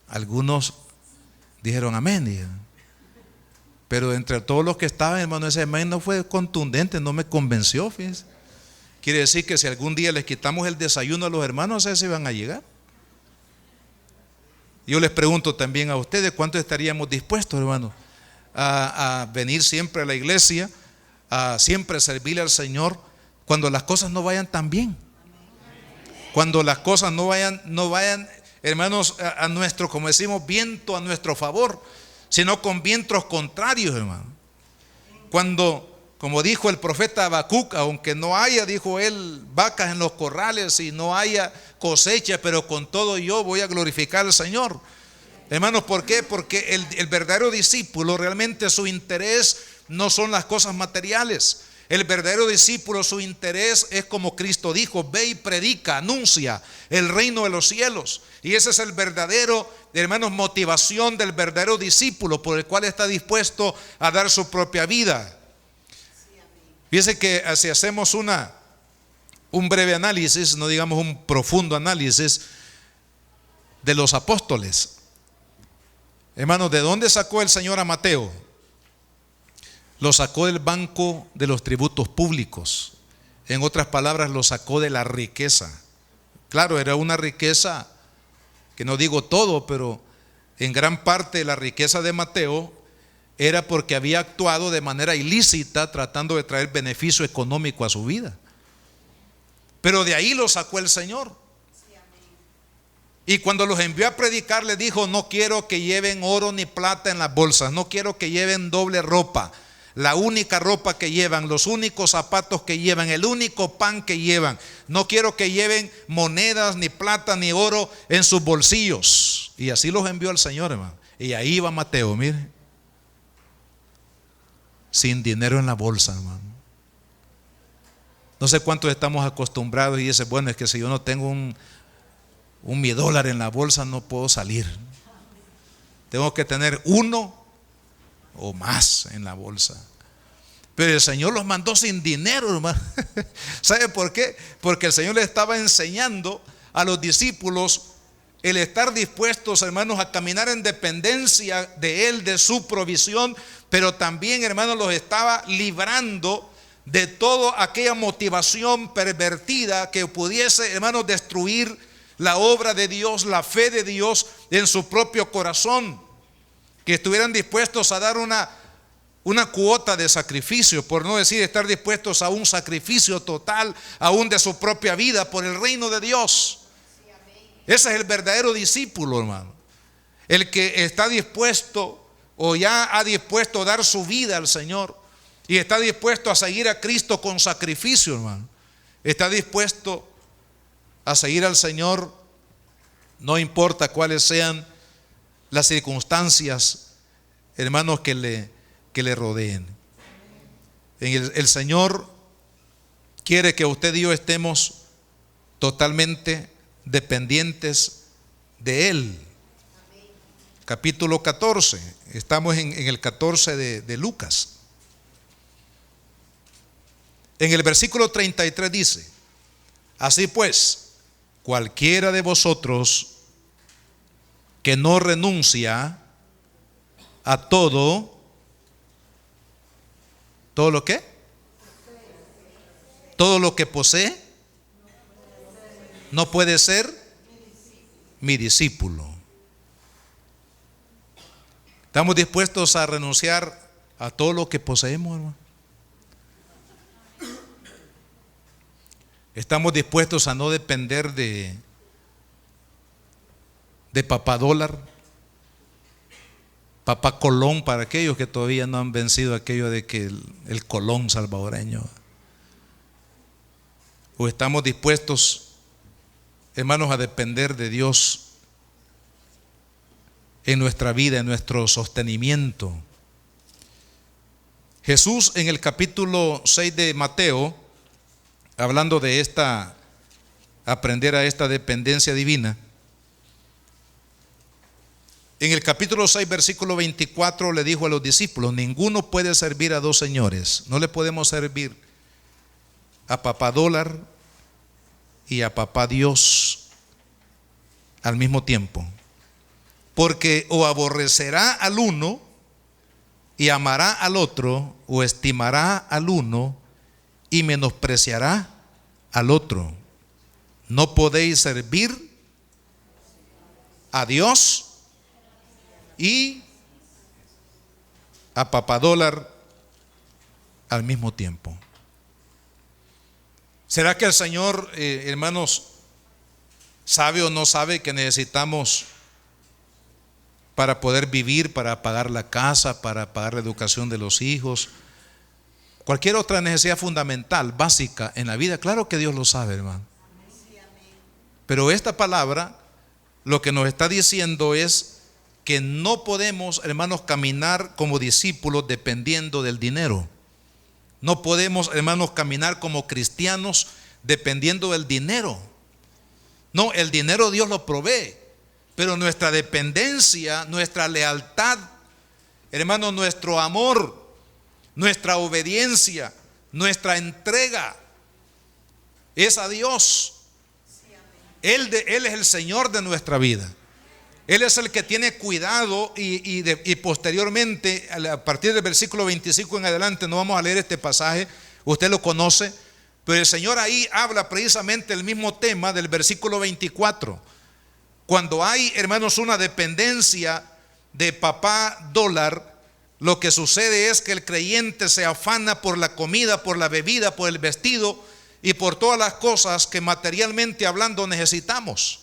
Algunos dijeron amén. Pero entre todos los que estaban, hermano, ese amén no fue contundente, no me convenció, fíjense. Quiere decir que si algún día les quitamos el desayuno a los hermanos, a ese van a llegar. Yo les pregunto también a ustedes, ¿cuántos estaríamos dispuestos, hermanos, a venir siempre a la iglesia, a siempre servirle al Señor cuando las cosas no vayan tan bien? Cuando las cosas no vayan, hermanos, a nuestro, como decimos, viento a nuestro favor, sino con vientos contrarios, hermano. Cuando, como dijo el profeta Habacuc, aunque no haya, dijo él, vacas en los corrales y no haya cosecha, pero con todo yo voy a glorificar al Señor. Hermanos, ¿por qué? Porque el verdadero discípulo realmente su interés no son las cosas materiales. El verdadero discípulo, su interés es como Cristo dijo: ve y predica, anuncia el reino de los cielos. Y ese es el verdadero, hermanos, motivación del verdadero discípulo, por el cual está dispuesto a dar su propia vida. Fíjense que si hacemos un breve análisis, no digamos un profundo análisis de los apóstoles. Hermanos, ¿de dónde sacó el Señor a Mateo? Lo sacó del banco de los tributos públicos. En otras palabras, lo sacó de la riqueza. Claro, era una riqueza que no digo todo, pero en gran parte la riqueza de Mateo era porque había actuado de manera ilícita tratando de traer beneficio económico a su vida. Pero de ahí lo sacó el Señor. Y cuando los envió a predicar, les dijo: no quiero que lleven oro ni plata en las bolsas, no quiero que lleven doble ropa. La única ropa que llevan, los únicos zapatos que llevan, el único pan que llevan. No quiero que lleven monedas, ni plata, ni oro en sus bolsillos. Y así los envió el Señor, hermano. Y ahí va Mateo, mire, sin dinero en la bolsa, hermano. No sé cuántos estamos acostumbrados y dicen: bueno, es que si yo no tengo un $1 en la bolsa no puedo salir. Tengo que tener uno o más en la bolsa. Pero el Señor los mandó sin dinero, hermano. ¿Sabe por qué? Porque el Señor le estaba enseñando a los discípulos el estar dispuestos, hermanos, a caminar en dependencia de Él, de su provisión. Pero también, hermanos, los estaba librando de toda aquella motivación pervertida que pudiese, hermanos, destruir la obra de Dios, la fe de Dios en su propio corazón. Que estuvieran dispuestos a dar una cuota de sacrificio, por no decir estar dispuestos a un sacrificio total, aún de su propia vida, por el reino de Dios. Ese es el verdadero discípulo, hermano. El que está dispuesto o ya ha dispuesto a dar su vida al Señor y está dispuesto a seguir a Cristo con sacrificio, hermano. Está dispuesto a seguir al Señor, no importa cuáles sean las circunstancias, hermanos, que le rodeen. El Señor quiere que usted y yo estemos totalmente dependientes de Él. Capítulo 14, estamos en el 14 de Lucas. En el versículo 33 dice: así pues, cualquiera de vosotros que no renuncia a todo lo que, todo lo que posee, no puede ser mi discípulo. ¿Estamos dispuestos a renunciar a todo lo que poseemos, hermano? ¿Estamos dispuestos a no depender de papá dólar, papá colón, para aquellos que todavía no han vencido aquello de que el colón salvadoreño? ¿O estamos dispuestos, hermanos, a depender de Dios en nuestra vida, en nuestro sostenimiento? Jesús, en el capítulo 6 de Mateo, hablando de aprender a esta dependencia divina, en el capítulo 6, versículo 24, le dijo a los discípulos: ninguno puede servir a dos señores. No le podemos servir a papá dólar y a papá Dios al mismo tiempo, porque o aborrecerá al uno y amará al otro, o estimará al uno y menospreciará al otro. No podéis servir a Dios y a papá dólar al mismo tiempo. ¿Será que el Señor, hermanos, ¿Sabe o no sabe que necesitamos para poder vivir, para pagar la casa, para pagar la educación de los hijos, cualquier otra necesidad fundamental, básica en la vida? Claro que Dios lo sabe, hermano. Pero esta palabra lo que nos está diciendo es que no podemos, hermanos, caminar como discípulos dependiendo del dinero. No podemos, hermanos, caminar como cristianos dependiendo del dinero. No, el dinero Dios lo provee, pero nuestra dependencia, nuestra lealtad, hermanos, nuestro amor, nuestra obediencia, nuestra entrega es a Dios. Él es el Señor de nuestra vida. Él es el que tiene cuidado y posteriormente, a partir del versículo 25 en adelante, no vamos a leer este pasaje, usted lo conoce, pero el Señor ahí habla precisamente el mismo tema del versículo 24. Cuando hay, hermanos, una dependencia de papá dólar, lo que sucede es que el creyente se afana por la comida, por la bebida, por el vestido y por todas las cosas que materialmente hablando necesitamos.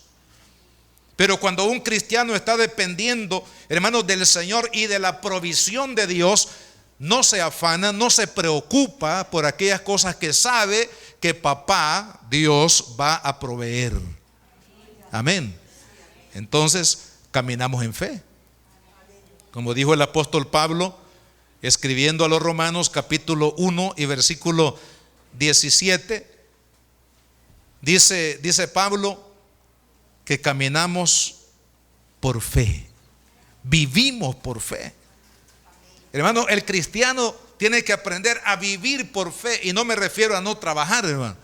Pero cuando un cristiano está dependiendo, hermanos, del Señor y de la provisión de Dios, no se afana, no se preocupa por aquellas cosas que sabe que papá Dios va a proveer. Amén. Entonces caminamos en fe. Como dijo el apóstol Pablo, escribiendo a los Romanos capítulo 1 y versículo 17, dice Pablo que caminamos por fe, vivimos por fe. Hermano, el cristiano tiene que aprender a vivir por fe, y no me refiero a no trabajar, hermano.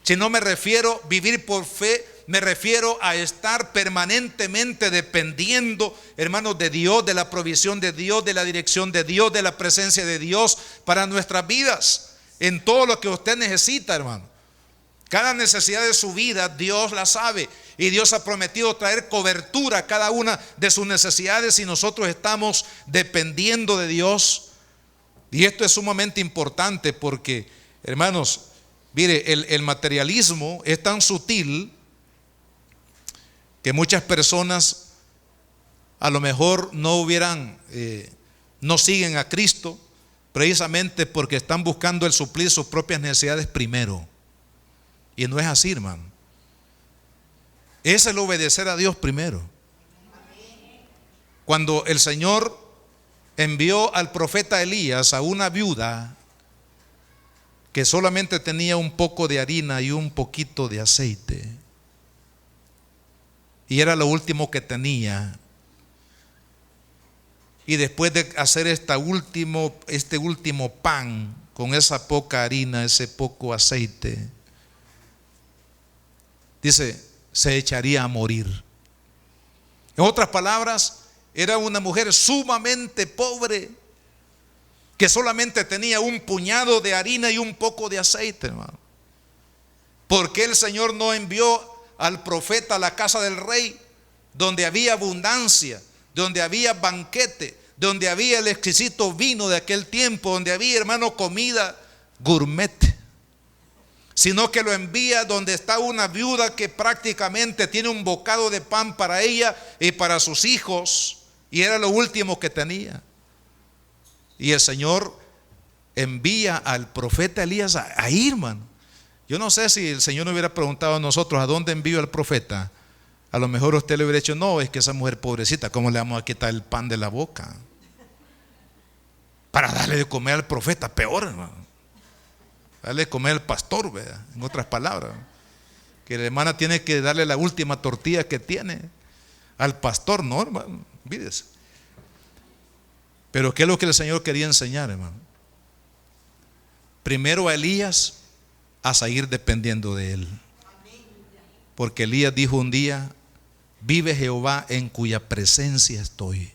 Si no me refiero a vivir por fe, me refiero a estar permanentemente dependiendo, hermanos, de Dios, de la provisión de Dios, de la dirección de Dios, de la presencia de Dios para nuestras vidas, en todo lo que usted necesita, hermano. Cada necesidad de su vida Dios la sabe, y Dios ha prometido traer cobertura a cada una de sus necesidades si nosotros estamos dependiendo de Dios. Y esto es sumamente importante porque, hermanos, mire, el materialismo es tan sutil que muchas personas a lo mejor no siguen a Cristo precisamente porque están buscando el suplir sus propias necesidades primero. Y no es así, hermano. Es el obedecer a Dios primero. Cuando el Señor envió al profeta Elías a una viuda que solamente tenía un poco de harina y un poquito de aceite, y era lo último que tenía, y después de hacer este último pan con esa poca harina, ese poco aceite, dice, se echaría a morir. En otras palabras, era una mujer sumamente pobre que solamente tenía un puñado de harina y un poco de aceite, hermano. ¿Por qué el Señor no envió al profeta a la casa del rey, donde había abundancia, donde había banquete, donde había el exquisito vino de aquel tiempo, donde había, hermano, comida gourmet? Sino que lo envía donde está una viuda que prácticamente tiene un bocado de pan para ella y para sus hijos, y era lo último que tenía. Y el Señor envía al profeta Elías a ir, hermano. Yo no sé si el Señor nos hubiera preguntado a nosotros a dónde envió al profeta. A lo mejor usted le hubiera dicho, no, es que esa mujer pobrecita, ¿cómo le vamos a quitar el pan de la boca para darle de comer al profeta? Peor, hermano, darle de comer al pastor, ¿verdad? En otras palabras, que la hermana tiene que darle la última tortilla que tiene al pastor, no, hermano, olvídese. Pero ¿qué es lo que el Señor quería enseñar, hermano? Primero a Elías a seguir dependiendo de él. Porque Elías dijo un día, vive Jehová en cuya presencia estoy.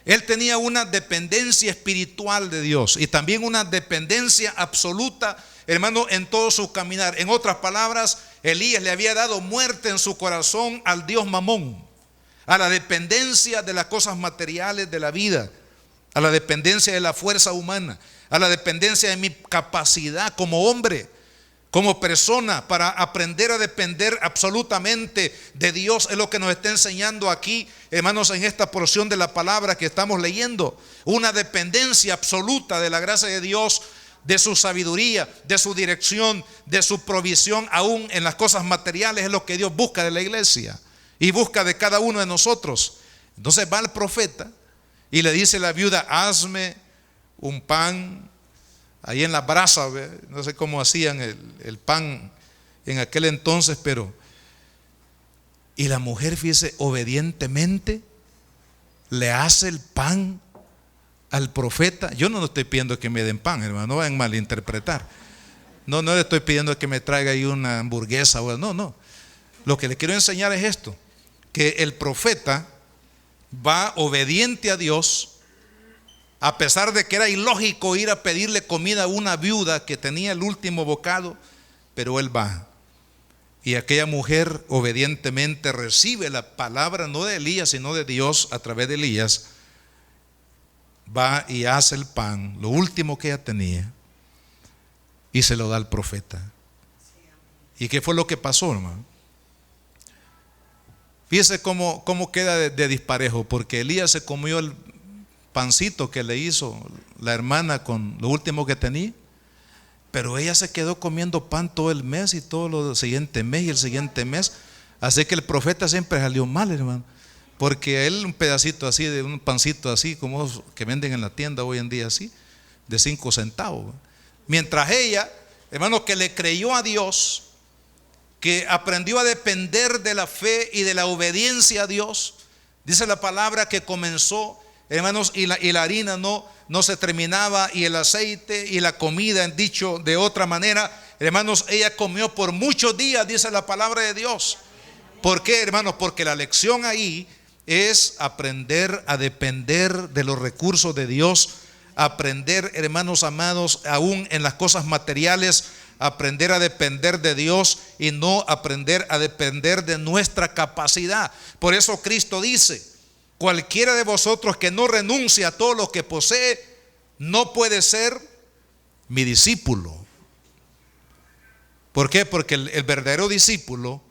Él tenía una dependencia espiritual de Dios y también una dependencia absoluta, hermano, en todo su caminar. En otras palabras, Elías le había dado muerte en su corazón al Dios Mamón, a la dependencia de las cosas materiales de la vida, a la dependencia de la fuerza humana, a la dependencia de mi capacidad como hombre. como persona para aprender a depender absolutamente de Dios. Es lo que nos está enseñando aquí, hermanos, en esta porción de la palabra que estamos leyendo. Una dependencia absoluta de la gracia de Dios, de su sabiduría, de su dirección, de su provisión, aún en las cosas materiales. Es lo que Dios busca de la iglesia y busca de cada uno de nosotros. Entonces va el profeta y le dice a la viuda: hazme un pan ahí en la brasa. No sé cómo hacían el pan en aquel entonces, pero y la mujer, fíjese, obedientemente le hace el pan al profeta. Yo no le estoy pidiendo que me den pan, hermano, no vayan a malinterpretar. No le estoy pidiendo que me traiga ahí una hamburguesa. No. Lo que le quiero enseñar es esto: que el profeta va obediente a Dios, a pesar de que era ilógico ir a pedirle comida a una viuda que tenía el último bocado, pero él va. Y aquella mujer obedientemente recibe la palabra, no de Elías, sino de Dios a través de Elías. Va y hace el pan, lo último que ella tenía, y se lo da al profeta. ¿Y qué fue lo que pasó, hermano? Fíjese cómo queda de disparejo, porque Elías se comió el pancito que le hizo la hermana con lo último que tenía, pero ella se quedó comiendo pan todo el mes y todo el siguiente mes y el siguiente mes. Así que el profeta siempre salió mal, hermano, porque él un pedacito así, de un pancito así como que venden en la tienda hoy en día, así de 5 centavos, mientras ella, hermano, que le creyó a Dios, que aprendió a depender de la fe y de la obediencia a Dios. Dice la palabra que comenzó, hermanos, y la harina no se terminaba, y el aceite y la comida, dicho de otra manera, hermanos, ella comió por muchos días, dice la palabra de Dios. ¿Por qué, hermanos? Porque la lección ahí es aprender a depender de los recursos de Dios, aprender, hermanos amados, aún en las cosas materiales, aprender a depender de Dios y no aprender a depender de nuestra capacidad. Por eso Cristo dice: cualquiera de vosotros que no renuncie a todo lo que posee, no puede ser mi discípulo. ¿Por qué? Porque el verdadero discípulo,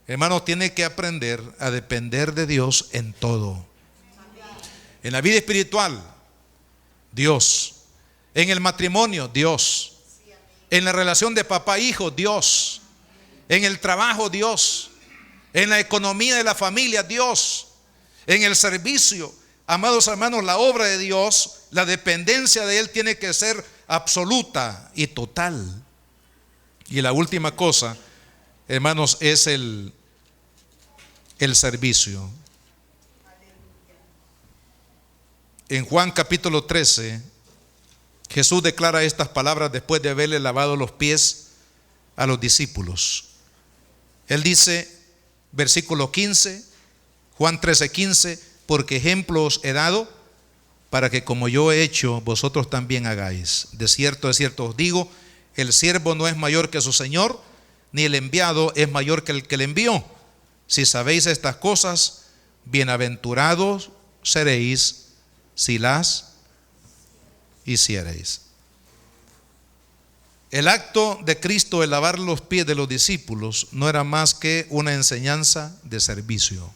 hermano, tiene que aprender a depender de Dios en todo. En la vida espiritual, Dios. En el matrimonio, Dios. En la relación de papá-hijo, Dios. En el trabajo, Dios. En la economía de la familia, Dios. En el servicio, amados hermanos, la obra de Dios, la dependencia de Él tiene que ser absoluta y total. Y la última cosa, hermanos, es el servicio. En Juan capítulo 13, Jesús declara estas palabras después de haberle lavado los pies a los discípulos. Él dice, versículo 15, Juan 13:15: porque ejemplo os he dado para que como yo he hecho, vosotros también hagáis. De cierto os digo, el siervo no es mayor que su señor, ni el enviado es mayor que el que le envió. Si sabéis estas cosas, bienaventurados seréis si las hiciereis. El acto de Cristo de lavar los pies de los discípulos no era más que una enseñanza de servicio.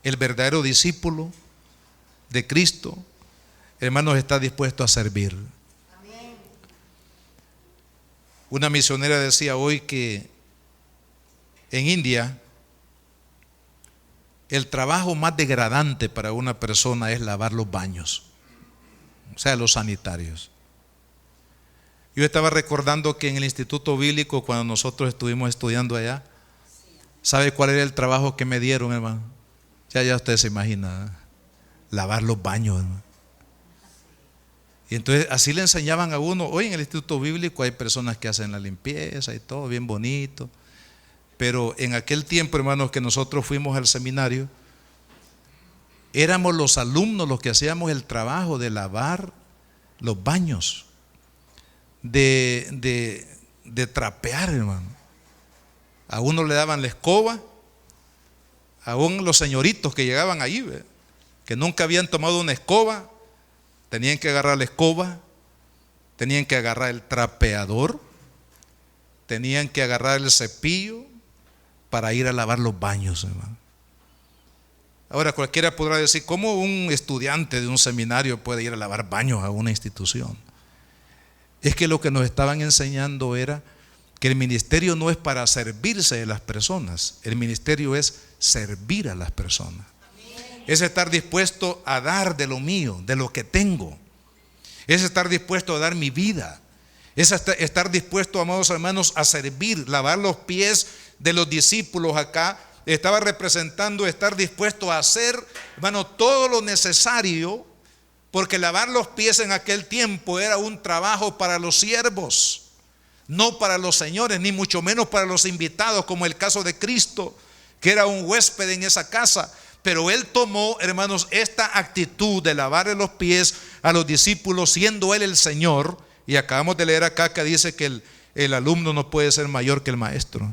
El verdadero discípulo de Cristo, hermanos, está dispuesto a servir. Amén. Una misionera decía hoy que en India el trabajo más degradante para una persona es lavar los baños, o sea, los sanitarios. Yo estaba recordando que en el Instituto Bíblico, cuando nosotros estuvimos estudiando allá, ¿sabe cuál era el trabajo que me dieron, hermano? Ya usted se imagina, ¿eh? Lavar los baños, hermano. Y entonces así le enseñaban a uno. Hoy en el Instituto Bíblico hay personas que hacen la limpieza y todo, bien bonito. Pero en aquel tiempo, hermanos, que nosotros fuimos al seminario, éramos los alumnos los que hacíamos el trabajo de lavar los baños, de trapear, hermano. A uno le daban la escoba, aún los señoritos que llegaban allí, que nunca habían tomado una escoba, tenían que agarrar la escoba, tenían que agarrar el trapeador tenían que agarrar el cepillo para ir a lavar los baños, hermano. Ahora cualquiera podrá decir, ¿cómo un estudiante de un seminario puede ir a lavar baños a una institución? Es que lo que nos estaban enseñando era que el ministerio no es para servirse de las personas, el ministerio es servir a las personas. Es estar dispuesto a dar de lo mío, de lo que tengo. Es estar dispuesto a dar mi vida. Es estar dispuesto, amados hermanos, a servir. Lavar los pies de los discípulos acá estaba representando estar dispuesto a hacer, hermano, todo lo necesario, porque lavar los pies en aquel tiempo era un trabajo para los siervos, no para los señores, ni mucho menos para los invitados, como el caso de Cristo, que era un huésped en esa casa. Pero Él tomó, hermanos, esta actitud de lavarle los pies a los discípulos, siendo Él el Señor. Y acabamos de leer acá que dice que el alumno no puede ser mayor que el maestro.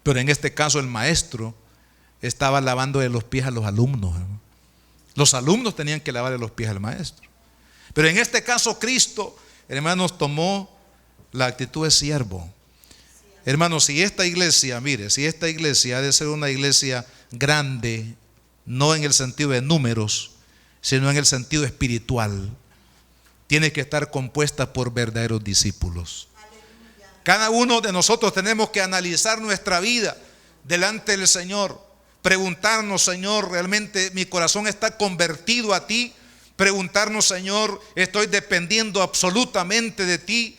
Pero en este caso el maestro estaba lavándole los pies a los alumnos. Los alumnos tenían que lavarle los pies al maestro. Pero en este caso Cristo, hermanos, tomó la actitud de siervo. Hermanos, si esta iglesia, mire, si esta iglesia ha de ser una iglesia grande, no en el sentido de números, sino en el sentido espiritual, tiene que estar compuesta por verdaderos discípulos. Cada uno de nosotros tenemos que analizar nuestra vida delante del Señor, preguntarnos, Señor, ¿realmente mi corazón está convertido a ti? Preguntarnos, Señor, ¿estoy dependiendo absolutamente de ti?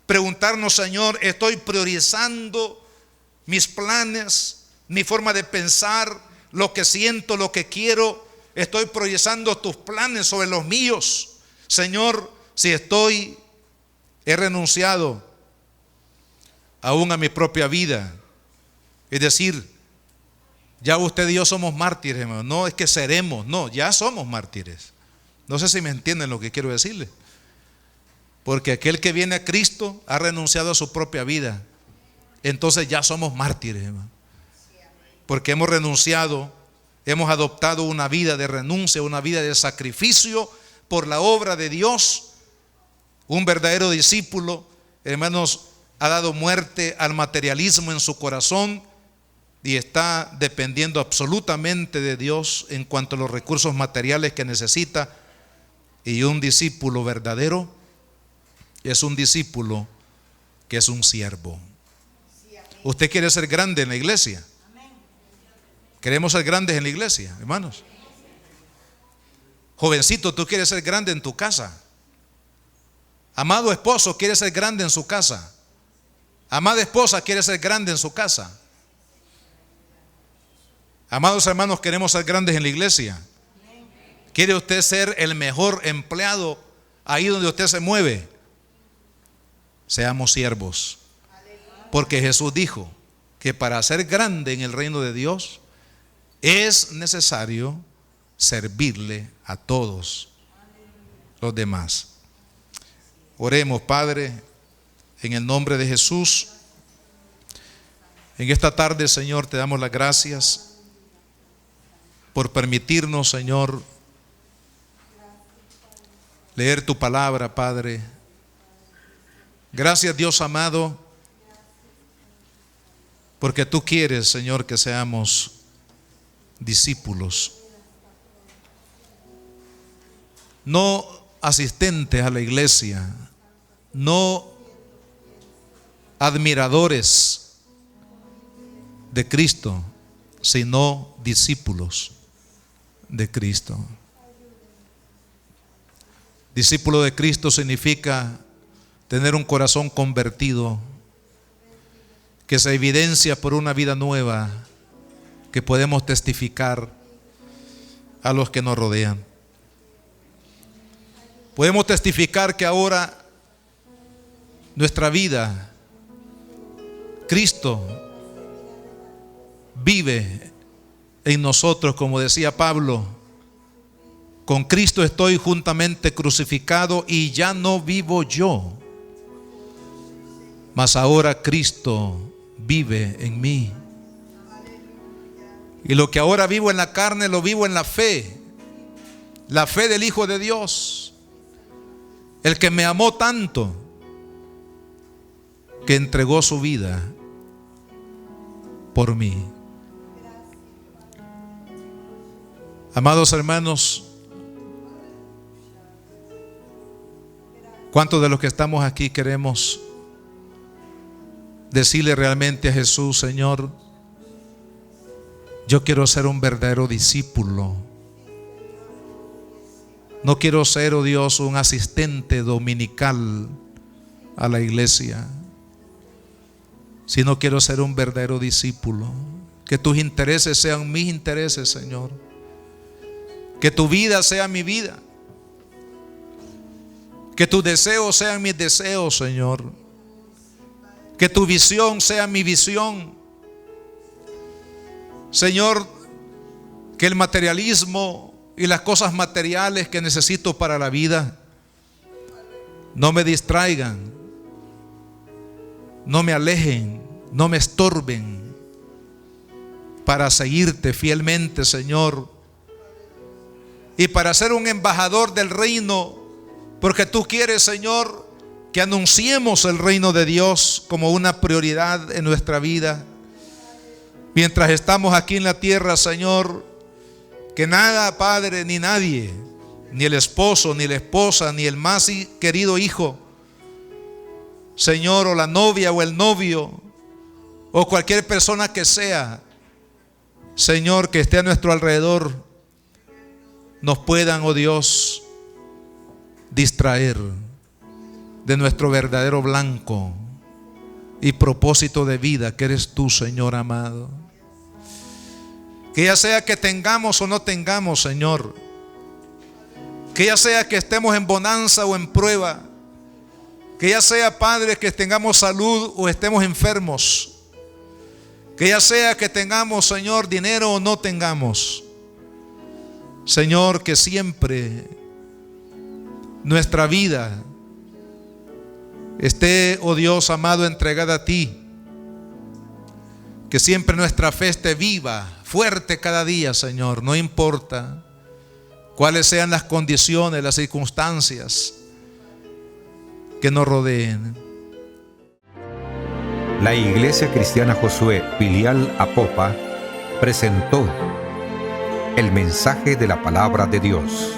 Preguntarnos, Señor, ¿estoy priorizando mis planes, mi forma de pensar, lo que siento, lo que quiero? ¿Estoy priorizando tus planes sobre los míos? Señor, si he renunciado aún a mi propia vida. Es decir, ya usted y yo somos mártires, hermano. No es que seremos, no, ya somos mártires. No sé si me entienden lo que quiero decirle. Porque aquel que viene a Cristo ha renunciado a su propia vida. Entonces ya somos mártires, hermano. Porque hemos renunciado, hemos adoptado una vida de renuncia, una vida de sacrificio por la obra de Dios. Un verdadero discípulo, hermanos, ha dado muerte al materialismo en su corazón y está dependiendo absolutamente de Dios en cuanto a los recursos materiales que necesita. Y un discípulo verdadero es un discípulo que es un siervo. ¿Usted quiere ser grande en la iglesia? ¿Queremos ser grandes en la iglesia, hermanos? Jovencito, ¿tú quieres ser grande en tu casa? Amado esposo, ¿quiere ser grande en su casa? Amada esposa, ¿quiere ser grande en su casa? Amados hermanos, queremos ser grandes en la iglesia. ¿Quiere usted ser el mejor empleado ahí donde usted se mueve? Seamos siervos. Porque Jesús dijo que para ser grande en el reino de Dios es necesario servirle a todos los demás. Oremos, Padre, en el nombre de Jesús. En esta tarde, Señor, te damos las gracias por permitirnos, Señor, leer tu palabra, Padre. Gracias, Dios amado, porque tú quieres, Señor, que seamos discípulos, no asistentes a la iglesia, no admiradores de Cristo, sino discípulos de Cristo. Discípulo de Cristo significa tener un corazón convertido, que se evidencia por una vida nueva, que podemos testificar a los que nos rodean. Podemos testificar que ahora nuestra vida, Cristo vive en nosotros, como decía Pablo: con Cristo estoy juntamente crucificado y ya no vivo yo, mas ahora Cristo vive en mí. Y lo que ahora vivo en la carne lo vivo en la fe del Hijo de Dios, el que me amó tanto que entregó su vida por mí. Amados hermanos, ¿cuántos de los que estamos aquí queremos decirle realmente a Jesús: Señor, yo quiero ser un verdadero discípulo? No quiero ser, oh Dios, un asistente dominical a la iglesia, sino quiero ser un verdadero discípulo. Que tus intereses sean mis intereses, Señor. Que tu vida sea mi vida. Que tus deseos sean mis deseos, Señor. Que tu visión sea mi visión. Señor, que el materialismo y las cosas materiales que necesito para la vida no me distraigan, no me alejen, no me estorben para seguirte fielmente, Señor, y para ser un embajador del reino, porque tú quieres, Señor, que anunciemos el reino de Dios como una prioridad en nuestra vida. Mientras estamos aquí en la tierra, Señor, que nada, Padre, ni nadie, ni el esposo, ni la esposa, ni el más querido hijo, Señor, o la novia o el novio, o cualquier persona que sea, Señor, que esté a nuestro alrededor, nos puedan, oh Dios, distraer de nuestro verdadero blanco y propósito de vida, que eres tú, Señor amado. Que ya sea que tengamos o no tengamos, Señor, que ya sea que estemos en bonanza o en prueba, que ya sea, Padre, que tengamos salud o estemos enfermos, que ya sea que tengamos, Señor, dinero o no tengamos, Señor, que siempre nuestra vida esté, oh Dios amado, entregada a ti. Que siempre nuestra fe esté viva, fuerte cada día, Señor. No importa cuáles sean las condiciones, las circunstancias que nos rodeen. La Iglesia Cristiana Josué, filial Apopa, presentó el mensaje de la palabra de Dios.